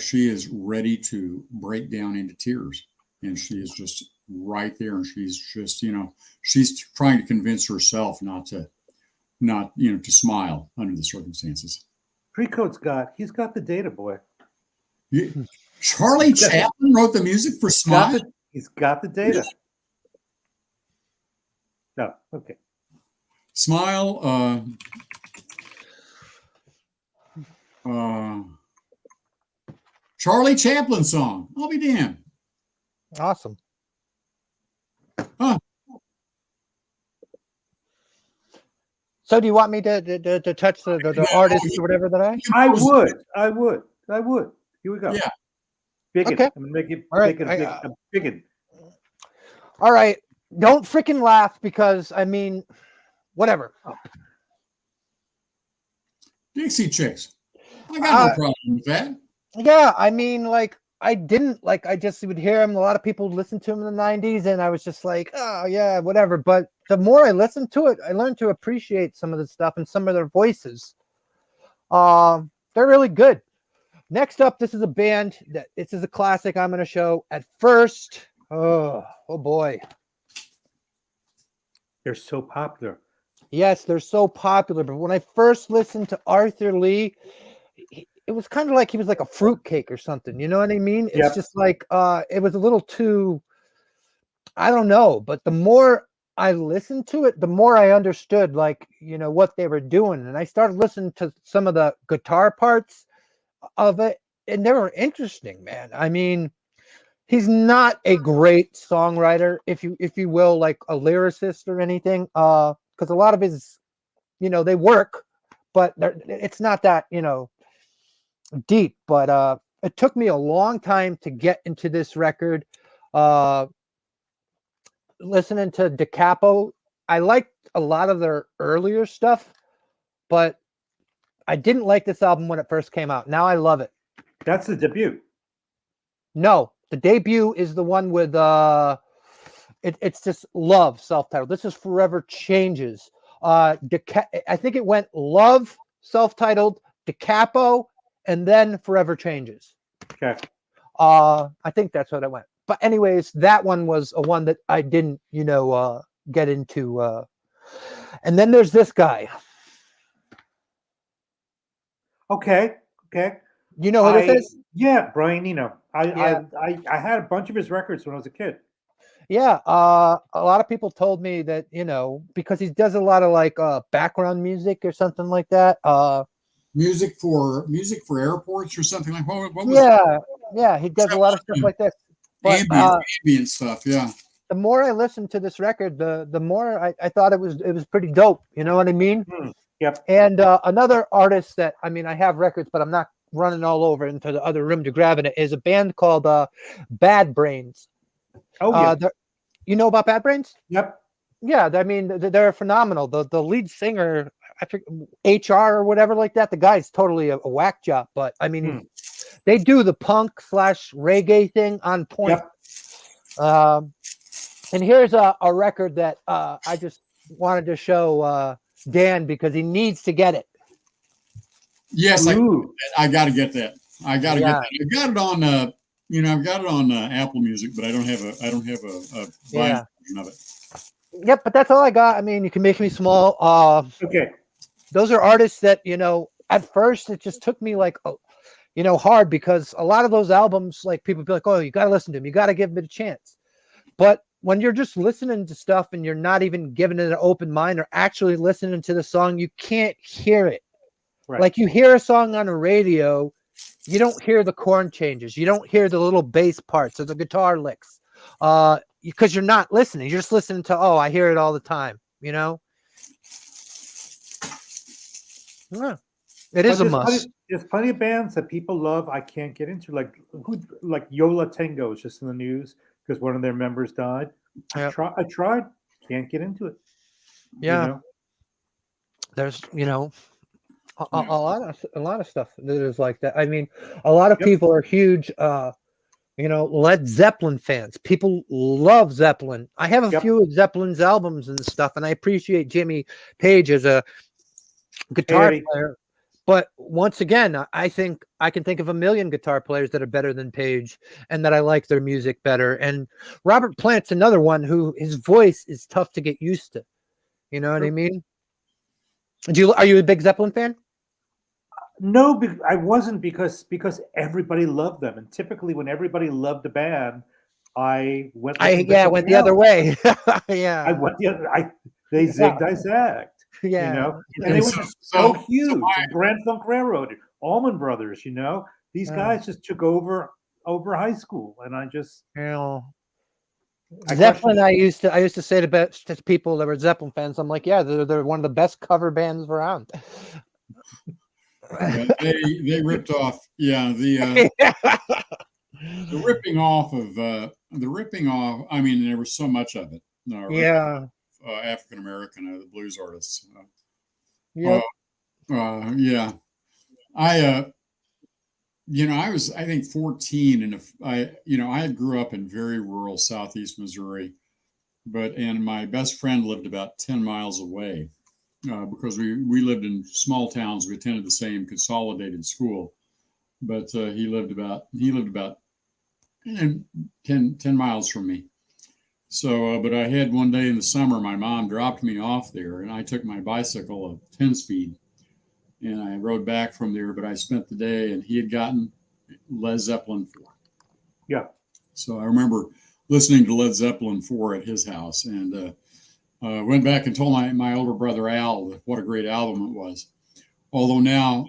[SPEAKER 2] she is ready to break down into tears, and she is just right there, and she's just, she's trying to convince herself not to smile under the circumstances.
[SPEAKER 1] Precoat's he's got the data, boy.
[SPEAKER 2] Charlie Chaplin wrote the music for Smile.
[SPEAKER 1] He's got the data. No, okay.
[SPEAKER 2] Smile. Charlie Chaplin song. I'll be damned.
[SPEAKER 3] Awesome.
[SPEAKER 2] Huh.
[SPEAKER 3] So do you want me to touch the artist or whatever that
[SPEAKER 1] I would. Here we go.
[SPEAKER 2] Yeah.
[SPEAKER 1] Biggin.
[SPEAKER 3] Okay.
[SPEAKER 1] I'm gonna make it
[SPEAKER 3] all right.
[SPEAKER 1] biggin.
[SPEAKER 3] All right. Don't freaking laugh because whatever.
[SPEAKER 2] Dixie Chicks. I got no problem with that.
[SPEAKER 3] Yeah, I didn't I just would hear him. A lot of people listened to him in the 90s, and I was just like, oh yeah, whatever. But the more I listened to it, I learned to appreciate some of the stuff and some of their voices. They're really good. Next up, this is a band this is a classic I'm gonna show. At first, oh boy.
[SPEAKER 1] They're so popular.
[SPEAKER 3] Yes, they're so popular. But when I first listened to Arthur Lee, it was kind of like he was like a fruitcake or something. You know what I mean? It's just like it was a little too, I don't know. But the more I listened to it, the more I understood what they were doing. And I started listening to some of the guitar parts of it, and they were interesting, man. He's not a great songwriter, if you will, like a lyricist or anything, because a lot of his, they work, but it's not that, deep. But it took me a long time to get into this record. Listening to Da Capo, I liked a lot of their earlier stuff, but I didn't like this album when it first came out. Now I love it.
[SPEAKER 1] That's the debut.
[SPEAKER 3] No, the debut is the one with it's just Love, self-titled. This is Forever Changes. I think it went Love, self-titled, Da Capo, and then Forever Changes.
[SPEAKER 1] Okay.
[SPEAKER 3] I think that's what it went. But anyways, that one was a one that I didn't, get into. And then there's this guy.
[SPEAKER 1] Okay.
[SPEAKER 3] You know who this is?
[SPEAKER 1] Yeah, Brian Eno. I had a bunch of his records when I was a kid.
[SPEAKER 3] Yeah, a lot of people told me that, because he does a lot of background music or something like that.
[SPEAKER 2] Music for airports or something like what was
[SPEAKER 3] yeah, he does a lot of stuff like this. But,
[SPEAKER 2] ambient stuff, yeah.
[SPEAKER 3] The more I listened to this record, the more I thought it was pretty dope. You know what I mean?
[SPEAKER 1] Yep.
[SPEAKER 3] And another artist that I have records, but I'm not running all over into the other room to grab it, is a band called Bad Brains.
[SPEAKER 1] Oh yeah.
[SPEAKER 3] You know about Bad Brains?
[SPEAKER 1] Yep.
[SPEAKER 3] Yeah, they're phenomenal. The lead singer, I forget, HR or whatever like that. The guy's totally a whack job, but they do the punk / reggae thing on point. Yep. And here's a record that I just wanted to show Dan because he needs to get it.
[SPEAKER 2] Yes, I got to get that. I got to get that. I got it on I've got it on Apple Music, but I don't have a vinyl version of it.
[SPEAKER 3] Yep, but that's all I got. You can make me small.
[SPEAKER 1] Okay.
[SPEAKER 3] Those are artists that, at first it just took me hard because a lot of those albums, people be like, oh, you got to listen to them. You got to give them a chance. But when you're just listening to stuff and you're not even giving it an open mind or actually listening to the song, you can't hear it. Right. Like you hear a song on a radio, you don't hear the chord changes. You don't hear the little bass parts or the guitar licks because you're not listening. You're just listening to, I hear it all the time, Yeah. It
[SPEAKER 1] But
[SPEAKER 3] is a must.
[SPEAKER 1] there's plenty of bands that people love. I can't get into like Yola Tango is just in the news because one of their members died.
[SPEAKER 3] Yeah.
[SPEAKER 1] I tried, can't get into it. You
[SPEAKER 3] Yeah.
[SPEAKER 1] know,
[SPEAKER 3] There's, you know,
[SPEAKER 2] Yeah.
[SPEAKER 3] a lot of stuff that is like that. I mean, a lot of
[SPEAKER 1] Yep.
[SPEAKER 3] people are huge you know, Led Zeppelin fans. People love Zeppelin. I have a
[SPEAKER 1] Yep.
[SPEAKER 3] few of Zeppelin's albums and stuff, and I appreciate Jimmy Page as a
[SPEAKER 1] Hey,
[SPEAKER 3] guitar
[SPEAKER 1] Eddie.
[SPEAKER 3] player. But once again, I think I can think of a million guitar players that are better than Page and that I like their music better. And Robert Plant's another one who his voice is tough to get used to. You know what I
[SPEAKER 1] Sure.
[SPEAKER 3] mean? Are you a big Zeppelin fan?
[SPEAKER 1] No, I wasn't because everybody loved them, and typically when everybody loved a band, I went looking for
[SPEAKER 3] Went
[SPEAKER 1] something
[SPEAKER 3] the other
[SPEAKER 1] else.
[SPEAKER 3] way.
[SPEAKER 1] I
[SPEAKER 3] yeah.
[SPEAKER 1] went the other. They
[SPEAKER 3] Yeah.
[SPEAKER 1] zigged, I zagged. You
[SPEAKER 3] Yeah.
[SPEAKER 1] know, and they
[SPEAKER 2] And
[SPEAKER 1] were
[SPEAKER 2] so,
[SPEAKER 1] just so
[SPEAKER 2] so, so
[SPEAKER 1] huge.
[SPEAKER 2] my,
[SPEAKER 1] And Grand Funk Railroad, Allman Brothers. You know, these
[SPEAKER 3] Yeah.
[SPEAKER 1] guys just took over high school, and
[SPEAKER 3] You know,
[SPEAKER 1] I crushed
[SPEAKER 3] Zeppelin,
[SPEAKER 1] it.
[SPEAKER 3] I used to say to people that were Zeppelin fans, I'm like, yeah, they're one of the best cover bands around.
[SPEAKER 2] yeah, they ripped off. Yeah, the ripping off of the ripping off. I mean, there was so much of it. No,
[SPEAKER 3] Yeah.
[SPEAKER 2] African American, the blues artists.
[SPEAKER 3] Yep.
[SPEAKER 2] Yeah, I I think 14, and if I grew up in very rural southeast Missouri, and my best friend lived about 10 miles away because we lived in small towns. We attended the same consolidated school, but he lived about 10 miles from me. So, but I had one day in the summer, my mom dropped me off there, and I took my bicycle at 10 speed, and I rode back from there. But I spent the day, and he had gotten Led Zeppelin 4.
[SPEAKER 1] Yeah.
[SPEAKER 2] So I remember listening to Led Zeppelin 4 at his house, and went back and told my older brother Al what a great album it was. Although now,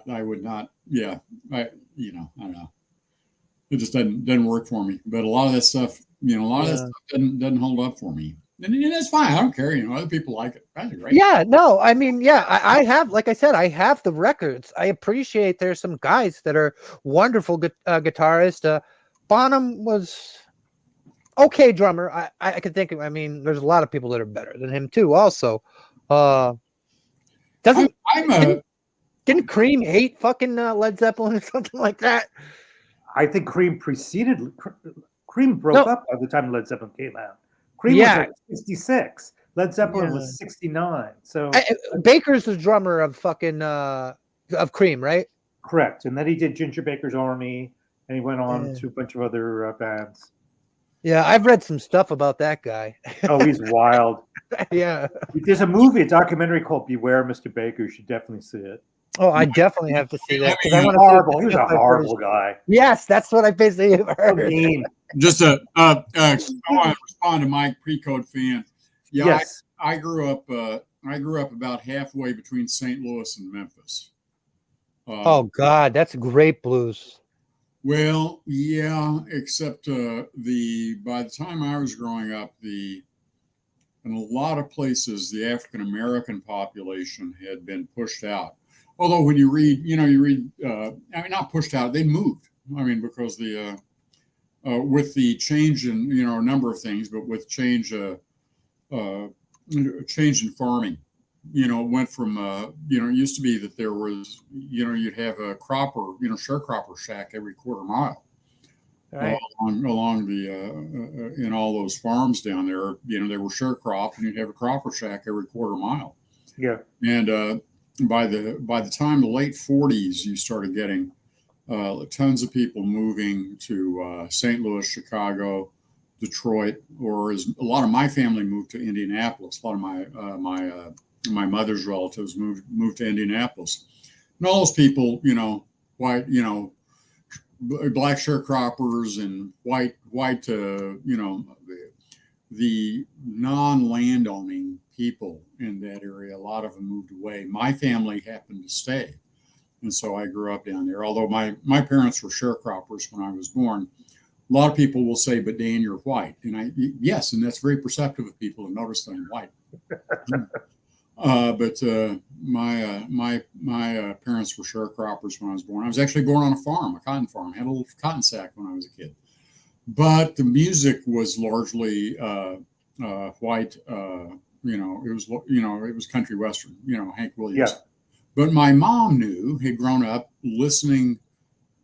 [SPEAKER 2] I would not. Yeah, I don't know. It just doesn't work for me. But a lot of that stuff, a lot of that stuff doesn't hold up for me. And that's fine. I don't care. Other people like it. That's great.
[SPEAKER 3] Yeah, no, I mean, yeah, I have, like I said, I have the records. I appreciate there's some guys that are wonderful guitarists. Bonham was okay drummer. I can think of, I mean, there's a lot of people that are better than him too. Also, didn't Cream hate fucking Led Zeppelin or something like that?
[SPEAKER 1] I think Cream broke up by the time Led Zeppelin came out. Cream was like 66. Led Zeppelin was 69. So
[SPEAKER 3] Baker's the drummer of fucking of Cream, right?
[SPEAKER 1] Correct. And then he did Ginger Baker's Army, and he went on to a bunch of other bands.
[SPEAKER 3] Yeah, I've read some stuff about that guy.
[SPEAKER 1] Oh, he's wild.
[SPEAKER 3] Yeah.
[SPEAKER 1] There's a documentary called Beware Mr. Baker. You should definitely see it.
[SPEAKER 3] Oh, I definitely have to see that.
[SPEAKER 1] He was a horrible guy.
[SPEAKER 3] Yes, that's what I basically heard.
[SPEAKER 2] Just I want to respond to Mike Precode fan. Yeah,
[SPEAKER 1] yes.
[SPEAKER 2] I grew up about halfway between St. Louis and Memphis.
[SPEAKER 3] Oh God, that's great blues.
[SPEAKER 2] Well, yeah, except by the time I was growing up, in a lot of places the African American population had been pushed out. Although when you read, I mean, not pushed out, they moved. I mean, because with the change in, a number of things, but with change in farming, it went from, it used to be that there was, you'd have a sharecropper shack every quarter mile. Right. Along the in all those farms down there, there were sharecrops, and you'd have a cropper shack every quarter mile.
[SPEAKER 1] Yeah.
[SPEAKER 2] And by the time the late 40s, you started getting tons of people moving to St. Louis, Chicago, Detroit, or as a lot of my family moved to Indianapolis. A lot of my mother's relatives moved to Indianapolis, and all those people, white, black sharecroppers and white, the non-landowning people in that area, a lot of them moved away. My family happened to stay, and so I grew up down there. Although my parents were sharecroppers when I was born, a lot of people will say, "But Dan, you're white," and yes, and that's very perceptive of people to notice that I'm white. But my parents were sharecroppers when I was born. I was actually born on a farm, a cotton farm. I had a little cotton sack when I was a kid. But the music was largely white. It was country western. Hank Williams.
[SPEAKER 1] Yeah.
[SPEAKER 2] But my mom had grown up listening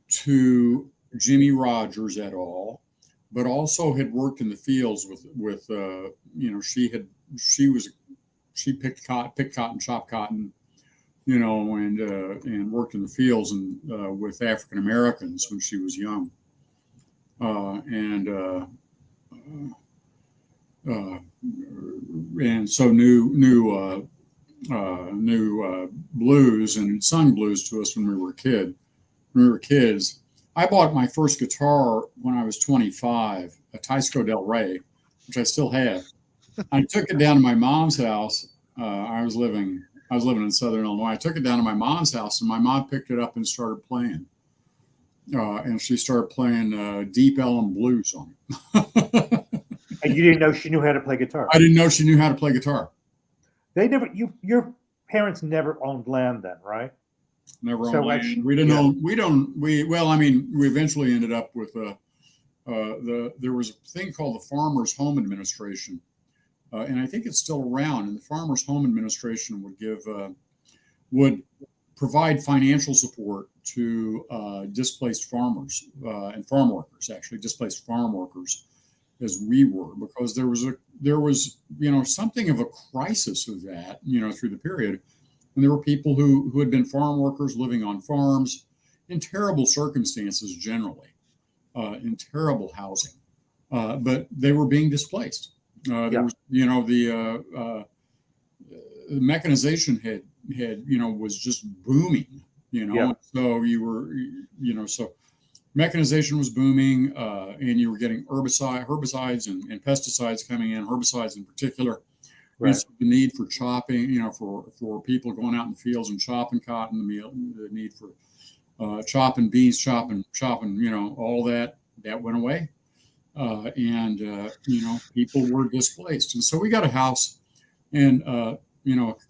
[SPEAKER 2] to Jimmy Rogers et al., but also had worked in the fields with she picked cotton, chopped cotton, and worked in the fields and with African Americans when she was young, and so knew blues and sung blues to us when we were kids. I bought my first guitar when I was 25, a Teisco Del Rey, which I still have. I took it down to my mom's house. I was living in Southern Illinois. I took it down to my mom's house, and my mom picked it up and started playing. And she started playing Deep Ellum blues on it.
[SPEAKER 1] And you didn't know she knew how to play guitar?
[SPEAKER 2] I didn't know she knew how to play guitar.
[SPEAKER 1] Your parents never owned land then, right?
[SPEAKER 2] Never owned land. We didn't own. We eventually ended up with there was a thing called the Farmers Home Administration, and I think it's still around. And the Farmers Home Administration would provide financial support to displaced farmers and farm workers, actually displaced farm workers, as we were, because there was something of a crisis of that through the period. And there were people who had been farm workers living on farms in terrible circumstances, generally, in terrible housing, but they were being displaced. There was, the mechanization had was just booming. So mechanization was booming, and you were getting herbicides and pesticides coming in, herbicides in particular. Right. The need for chopping, for people going out in the fields and chopping cotton, the need for chopping beans, chopping, all that went away. People were displaced. And so we got a house and, a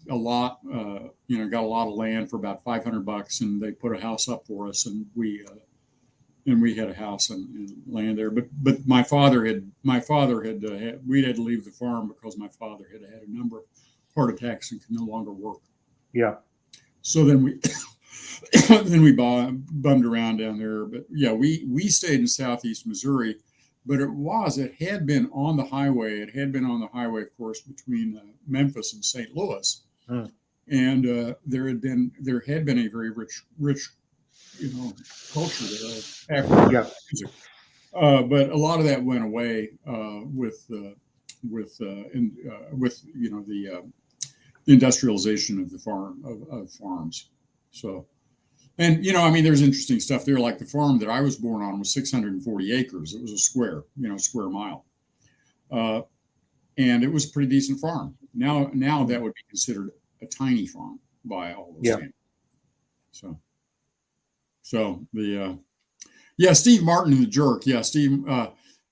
[SPEAKER 2] lot, got a lot of land for about $500, and they put a house up for us, and we had a house and land there. But we had to leave the farm because my father had a number of heart attacks and could no longer work.
[SPEAKER 1] Yeah.
[SPEAKER 2] So then we bummed around down there. But yeah, we stayed in southeast Missouri, but it had been on the highway. It had been on the highway, of course, between Memphis and St. Louis. And there had been a very rich culture there after music. But a lot of that went away with the industrialization of the farms. So, and there's interesting stuff there. Like the farm that I was born on was 640 acres. It was a square mile, and it was a pretty decent farm. Now that would be considered a tiny farm by all those standards. So Steve Martin and the Jerk. Yeah, Steve,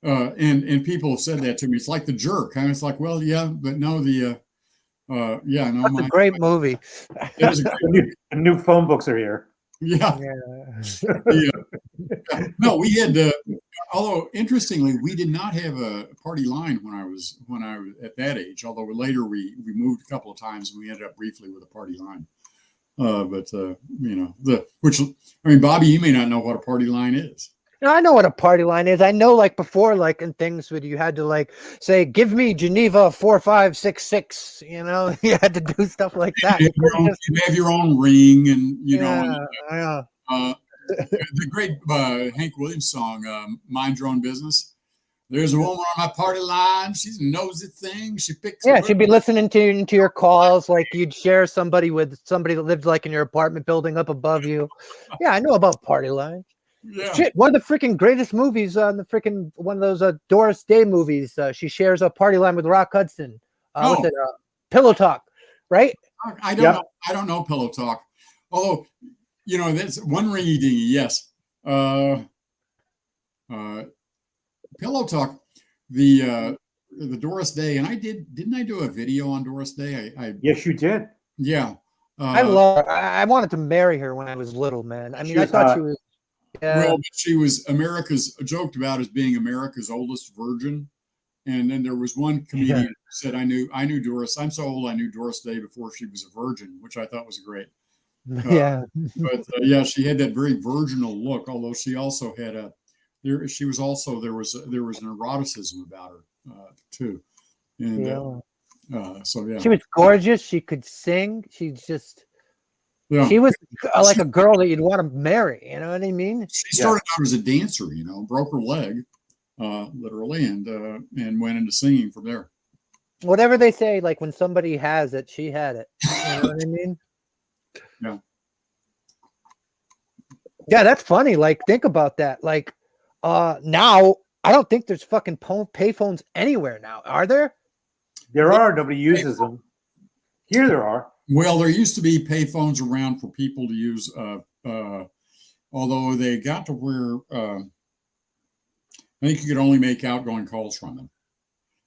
[SPEAKER 2] and people have said that to me. It's like the Jerk. And it's like, well, yeah, but no,
[SPEAKER 3] That's a great movie.
[SPEAKER 1] It is the new phone books are here.
[SPEAKER 2] Yeah. No, we had, although interestingly, we did not have a party line when I was at that age. Although later we moved a couple of times and we ended up briefly with a party line. Bobby, you may not know what a party line is.
[SPEAKER 3] No, I know what a party line is. I know, like before, like in things where you had to say, "Give me Geneva 4566." You had to do stuff like that.
[SPEAKER 2] You have your own ring, and the great Hank Williams song, "Mind Your Own Business." There's a woman on my party line. She's a nosy thing. She picks.
[SPEAKER 3] Yeah, she'd be listening to your calls. Like you'd share somebody with somebody that lived like in your apartment building up above you. Yeah, I know about party lines. Yeah. Shit, one of the freaking greatest movies on the freaking one of those Doris Day movies. She shares a party line with Rock Hudson. What's it? Pillow Talk, right?
[SPEAKER 2] I don't know. I don't know Pillow Talk. Although, that's one ringy dingy. Yes. Pillow Talk. The the Doris Day, and didn't I do a video on Doris Day?
[SPEAKER 1] Yes, you did.
[SPEAKER 2] Yeah.
[SPEAKER 3] I love her. I wanted to marry her when I was little, man. I mean, I thought she was.
[SPEAKER 2] Well, she was joked about as being America's oldest virgin. And then there was one comedian who said, I knew Doris. I'm so old, I knew Doris Day before she was a virgin, which I thought was great.
[SPEAKER 3] Yeah.
[SPEAKER 2] But yeah, she had that very virginal look, although she also had there was an eroticism about her too. And so, yeah.
[SPEAKER 3] She was gorgeous. She could sing. She
[SPEAKER 2] she
[SPEAKER 3] was like a girl that you'd want to marry. You know what I mean?
[SPEAKER 2] She started out as a dancer, broke her leg. Literally, and went into singing from there.
[SPEAKER 3] Whatever they say, like when somebody has it, she had it. You know what I mean?
[SPEAKER 2] Yeah.
[SPEAKER 3] Yeah, that's funny. Like, think about that. Like, now I don't think there's fucking payphones anywhere now. Are there?
[SPEAKER 1] There are. Nobody uses them. Here there are.
[SPEAKER 2] Well, there used to be payphones around for people to use, although they got to where. I think you could only make outgoing calls from them.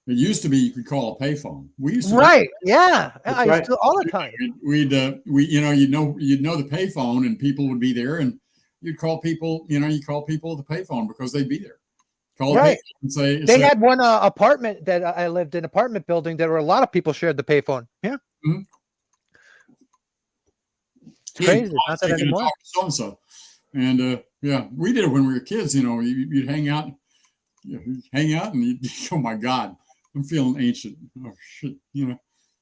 [SPEAKER 2] It used to be you could call a payphone. We used to
[SPEAKER 3] yeah. I used to all the time.
[SPEAKER 2] You'd know the payphone, and people would be there, and you'd call people. You call people at the payphone because they'd be there. Call
[SPEAKER 3] right.
[SPEAKER 2] And say
[SPEAKER 3] they had one apartment that I lived in, apartment building. There were a lot of people shared the payphone. Yeah.
[SPEAKER 2] Mm-hmm.
[SPEAKER 3] It's crazy. Not that anymore.
[SPEAKER 2] So and yeah, we did it when we were kids. You'd hang out. And oh my God, I'm feeling ancient. Oh shit,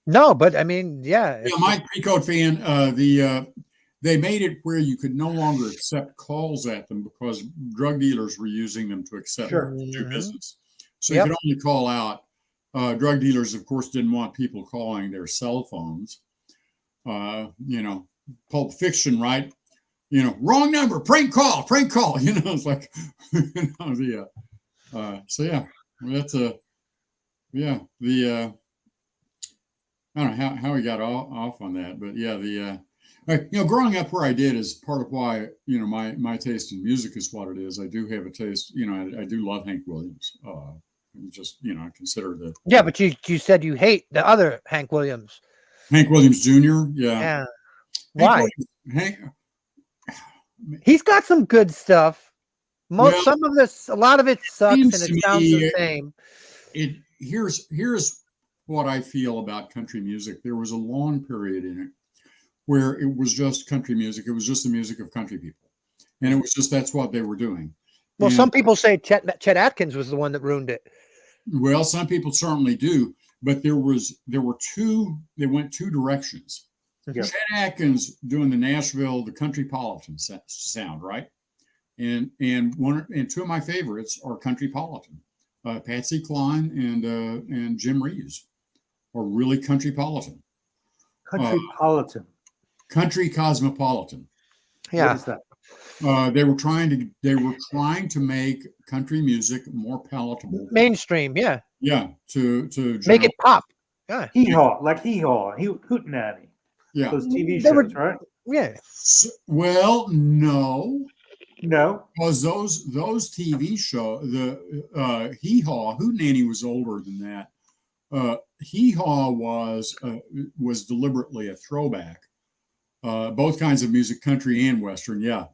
[SPEAKER 3] No, but I mean, yeah.
[SPEAKER 2] Mike Pre-Code fan, they made it where you could no longer accept calls at them because drug dealers were using them to accept do business. So you could only call out. Drug dealers, of course, didn't want people calling their cell phones. Pulp Fiction, right? Wrong number, prank call. It's like, so yeah, that's I don't know how we got off on that, but yeah, growing up where I did is part of why my taste in music is what it is. I do have a taste, I do love Hank Williams. I consider the
[SPEAKER 3] but you said you hate the other Hank Williams.
[SPEAKER 2] Hank Williams Jr. Yeah.
[SPEAKER 3] Why? He's got some good stuff. A lot of it sucks and it sounds the same.
[SPEAKER 2] Here's what I feel about country music. There was a long period in it where it was just country music. It was just the music of country people. And it was just, that's what they were doing.
[SPEAKER 3] Well, some people say Chet Atkins was the one that ruined it.
[SPEAKER 2] Well, some people certainly do, but they went two directions.
[SPEAKER 1] Yeah.
[SPEAKER 2] Chet Atkins doing the countrypolitan sound, right? And two of my favorites are countrypolitan. Patsy Cline and Jim Reeves are really countrypolitan.
[SPEAKER 1] Countrypolitan.
[SPEAKER 2] Country cosmopolitan.
[SPEAKER 3] Yeah.
[SPEAKER 1] What is that?
[SPEAKER 2] They were trying to make country music more palatable.
[SPEAKER 3] Mainstream, yeah.
[SPEAKER 2] Yeah, to
[SPEAKER 3] make it pop. Yeah.
[SPEAKER 1] Hee-haw, like Hee-haw, Hootenanny.
[SPEAKER 2] Yeah.
[SPEAKER 1] Those TV shows, right?
[SPEAKER 3] Yeah.
[SPEAKER 2] Well, no.
[SPEAKER 1] No.
[SPEAKER 2] Because those TV shows, the Hee-haw, Hootenanny was older than that. Hee-haw was deliberately a throwback. Both kinds of music, country and Western. Yeah.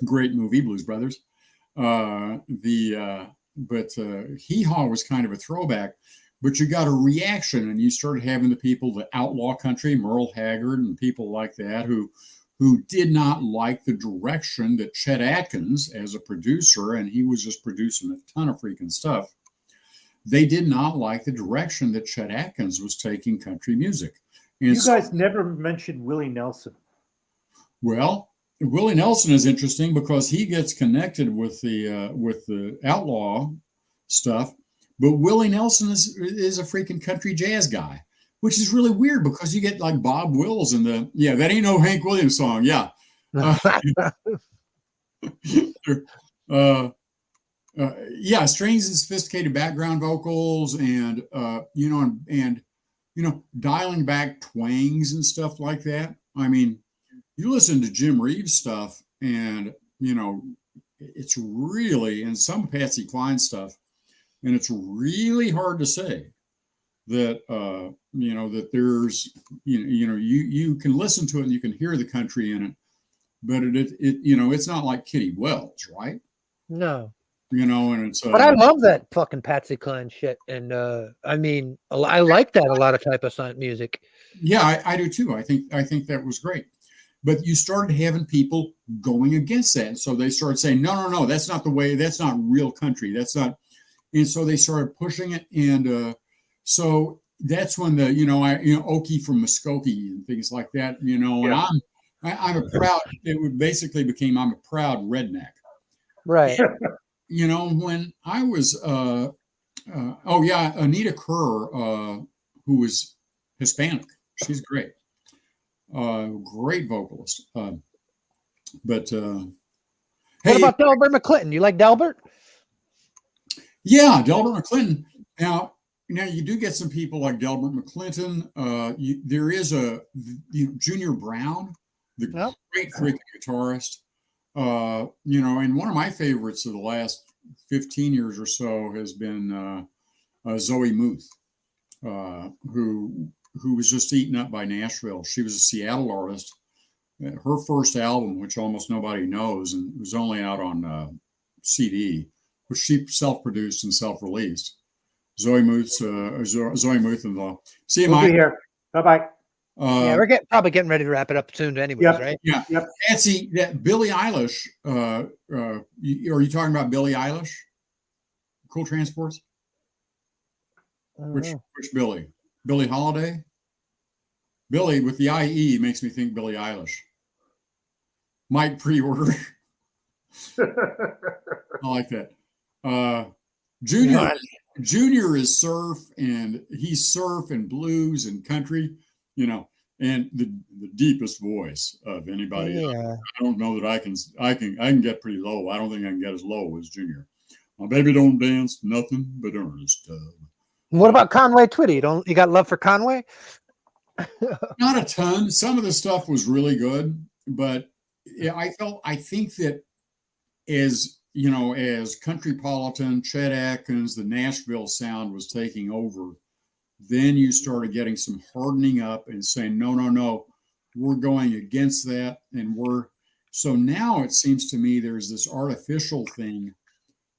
[SPEAKER 2] Great movie, Blues Brothers. But Hee-haw was kind of a throwback, but you got a reaction and you started having the outlaw country, Merle Haggard and people like that who did not like the direction that Chet Atkins as a producer, and he was just producing a ton of freaking stuff. They did not like the direction that Chet Atkins was taking country music. And
[SPEAKER 1] you guys never mentioned Willie Nelson.
[SPEAKER 2] Well, Willie Nelson is interesting because he gets connected with the outlaw stuff, but Willie Nelson is a freaking country jazz guy, which is really weird because you get like Bob Wills and that ain't no Hank Williams song. Yeah. Strange and sophisticated background vocals and dialing back twangs and stuff like that. I mean, you listen to Jim Reeves stuff and, it's really, and some Patsy Cline stuff, And it's really hard to say that, that there's, you can listen to it and you can hear the country in it, but it's not like Kitty Wells, right?
[SPEAKER 3] No.
[SPEAKER 2] And it's
[SPEAKER 3] but I love that fucking Patsy Cline shit, and I mean, I like that a lot of type of music.
[SPEAKER 2] Yeah, I do too. I think that was great, but you started having people going against that, and so they started saying, no, that's not the way. That's not real country. That's not, and so they started pushing it, and so that's when the Okie from Muskogee and things like that, and I'm a proud. It basically became I'm a proud redneck,
[SPEAKER 3] right?
[SPEAKER 2] When I was, Anita Kerr, who was Hispanic, she's great, great vocalist. But
[SPEAKER 3] what
[SPEAKER 2] hey,
[SPEAKER 3] about Delbert McClinton? You like Delbert?
[SPEAKER 2] Yeah, Delbert McClinton. Now you do get some people like Delbert McClinton. There is Junior Brown, the great freaking guitarist. And one of my favorites of the last 15 years or so has been Zoe Muth, who was just eaten up by Nashville. She was a Seattle artist. Her first album, which almost nobody knows, and was only out on CD, which she self-produced and self-released. Zoe Muth and the CMI.
[SPEAKER 1] We'll be here. Bye-bye.
[SPEAKER 3] We're probably getting ready to wrap it up soon anyways, right?
[SPEAKER 2] Yeah. Yep. Nancy, that Billie Eilish, are you talking about Billie Eilish? Cool Transports? Which Billie? Billie Holiday? Billie with the IE makes me think Billie Eilish. Might pre-order. I like that. Junior is surf, and he's surf and blues and country, and the deepest voice of anybody.
[SPEAKER 3] Yeah.
[SPEAKER 2] I don't know that I can get pretty low. I don't think I can get as low as Junior. My baby don't dance nothing but Ernest.
[SPEAKER 3] What about Conway Twitty? You got love for Conway?
[SPEAKER 2] Not a ton. Some of the stuff was really good, but I think that as Countrypolitan, Chet Atkins, the Nashville sound was taking over, then you started getting some hardening up and saying, no, we're going against that. And so now it seems to me there's this artificial thing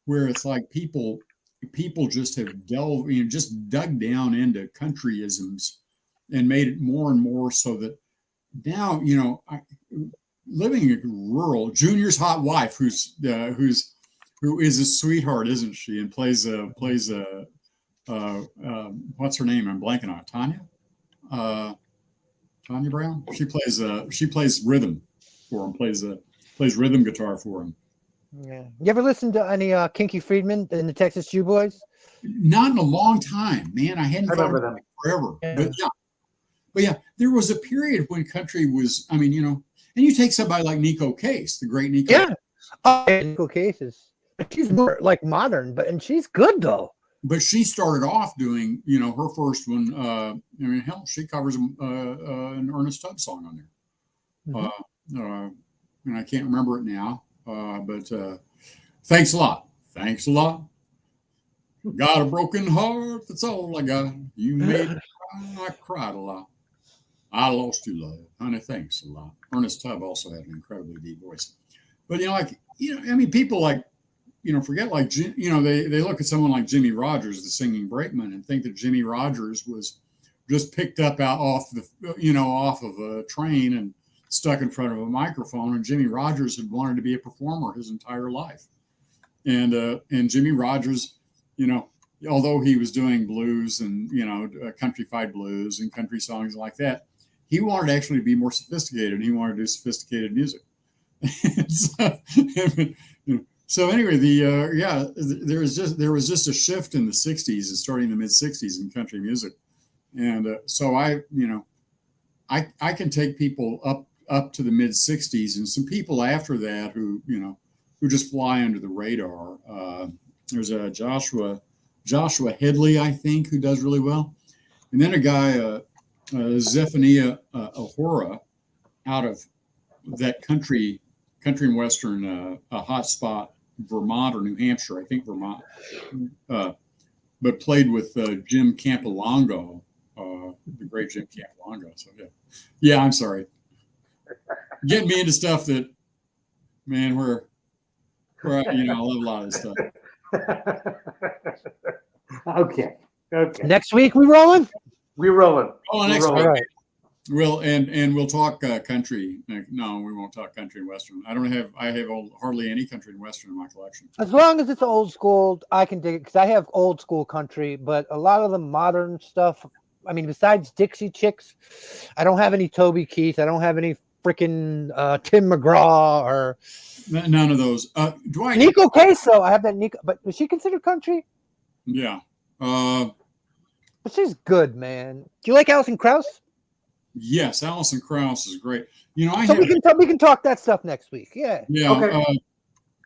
[SPEAKER 2] where it's like people just have dug down into countryisms and made it more and more so that now, living in rural, Junior's hot wife, who is a sweetheart, isn't she? And plays what's her name? I'm blanking on it. Tanya Brown. She plays rhythm for him. Plays rhythm guitar for him.
[SPEAKER 3] Yeah. You ever listen to any Kinky Friedman and the Texas Jew Boys?
[SPEAKER 2] Not in a long time, man. I hadn't thought about it forever. Yeah. But yeah, there was a period when country was. I mean, and you take somebody like Nico Case, the great Nico.
[SPEAKER 3] Yeah. Nico Case she's more like modern, and she's good though.
[SPEAKER 2] But she started off doing, her first one. She covers an Ernest Tubb song on there. Mm-hmm. And I can't remember it now. But thanks a lot. Thanks a lot. Got a broken heart. That's all I got. You made me cry. I cried a lot. I lost you, love. Honey, thanks a lot. Ernest Tubb also had an incredibly deep voice. But, people like, forget like, they look at someone like Jimmy Rogers, the singing brakeman, and think that Jimmy Rogers was just picked up off of a train and stuck in front of a microphone. And Jimmy Rogers had wanted to be a performer his entire life. And Jimmy Rogers, although he was doing blues and, country-fied blues and country songs like that, he wanted to actually be more sophisticated. He wanted to do sophisticated music. So anyway, there was just a shift in the 60s and starting in the mid 60s in country music. And so I can take people up to the mid 60s, and some people after that who just fly under the radar. There's a Joshua Headley, I think, who does really well. And then a guy, Zephaniah Ahura, out of that country and western hot spot, Vermont or New Hampshire, I think Vermont. but played with Jim Campolongo, the great Jim Campolongo. So yeah, I'm sorry. Getting me into stuff that, man, where I love a lot of this stuff.
[SPEAKER 1] Okay.
[SPEAKER 3] Next week we rolling?
[SPEAKER 1] We're rolling.
[SPEAKER 2] Oh, next week.
[SPEAKER 3] All right.
[SPEAKER 2] We'll talk country. No, we won't talk country and western. I have hardly any country and western in my collection.
[SPEAKER 3] As long as it's old school, I can dig it because I have old school country, but a lot of the modern stuff. I mean, besides Dixie Chicks, I don't have any Toby Keith. I don't have any freaking Tim McGraw or
[SPEAKER 2] None of those. Do I?
[SPEAKER 3] Nico Queso. I have that Nico, but is she considered country?
[SPEAKER 2] Yeah.
[SPEAKER 3] But she's good, man. Do you like Alison Krauss?
[SPEAKER 2] Yes, Alison Krauss is great. We
[SPEAKER 3] can talk that stuff next week. Yeah.
[SPEAKER 2] Yeah.
[SPEAKER 1] Okay.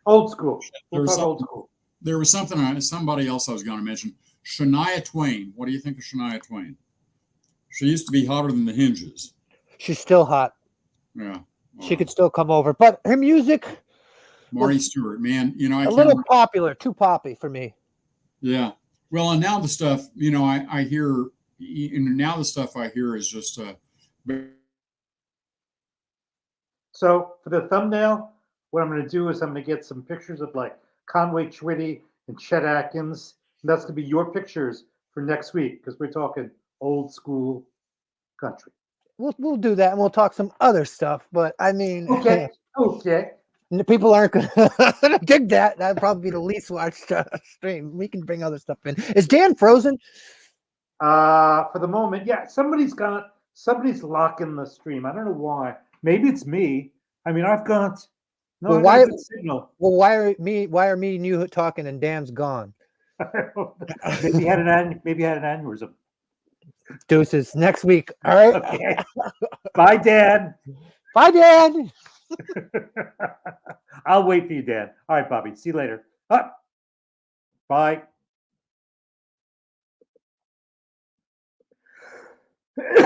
[SPEAKER 1] Old school. We'll talk old school.
[SPEAKER 2] There was somebody else I was going to mention. Shania Twain. What do you think of Shania Twain? She used to be hotter than the Hinges.
[SPEAKER 3] She's still hot.
[SPEAKER 2] Yeah.
[SPEAKER 3] She could still come over, but her music.
[SPEAKER 2] Marty Stewart, man.
[SPEAKER 3] A little popular, too poppy for me.
[SPEAKER 2] Yeah. Well, and now the stuff, I hear. Now the stuff I hear is just.
[SPEAKER 1] So for the thumbnail, what I'm going to do is I'm going to get some pictures of like Conway Twitty and Chet Atkins. And that's going to be your pictures for next week because we're talking old school country.
[SPEAKER 3] We'll do that and we'll talk some other stuff. But I mean,
[SPEAKER 1] okay.
[SPEAKER 3] People aren't going to dig that. That'd probably be the least watched stream. We can bring other stuff in. Is Dan frozen?
[SPEAKER 1] For the moment, yeah. Somebody's locking the stream. I don't know why. Maybe it's me. I mean, I've got no signal.
[SPEAKER 3] Well, why are me and you talking and Dan's gone?
[SPEAKER 1] Maybe he had an aneurysm.
[SPEAKER 3] Deuces next week. All right.
[SPEAKER 1] Okay. Bye, Dan.
[SPEAKER 3] Bye, Dan.
[SPEAKER 1] I'll wait for you, Dan. All right, Bobby. See you later. Bye.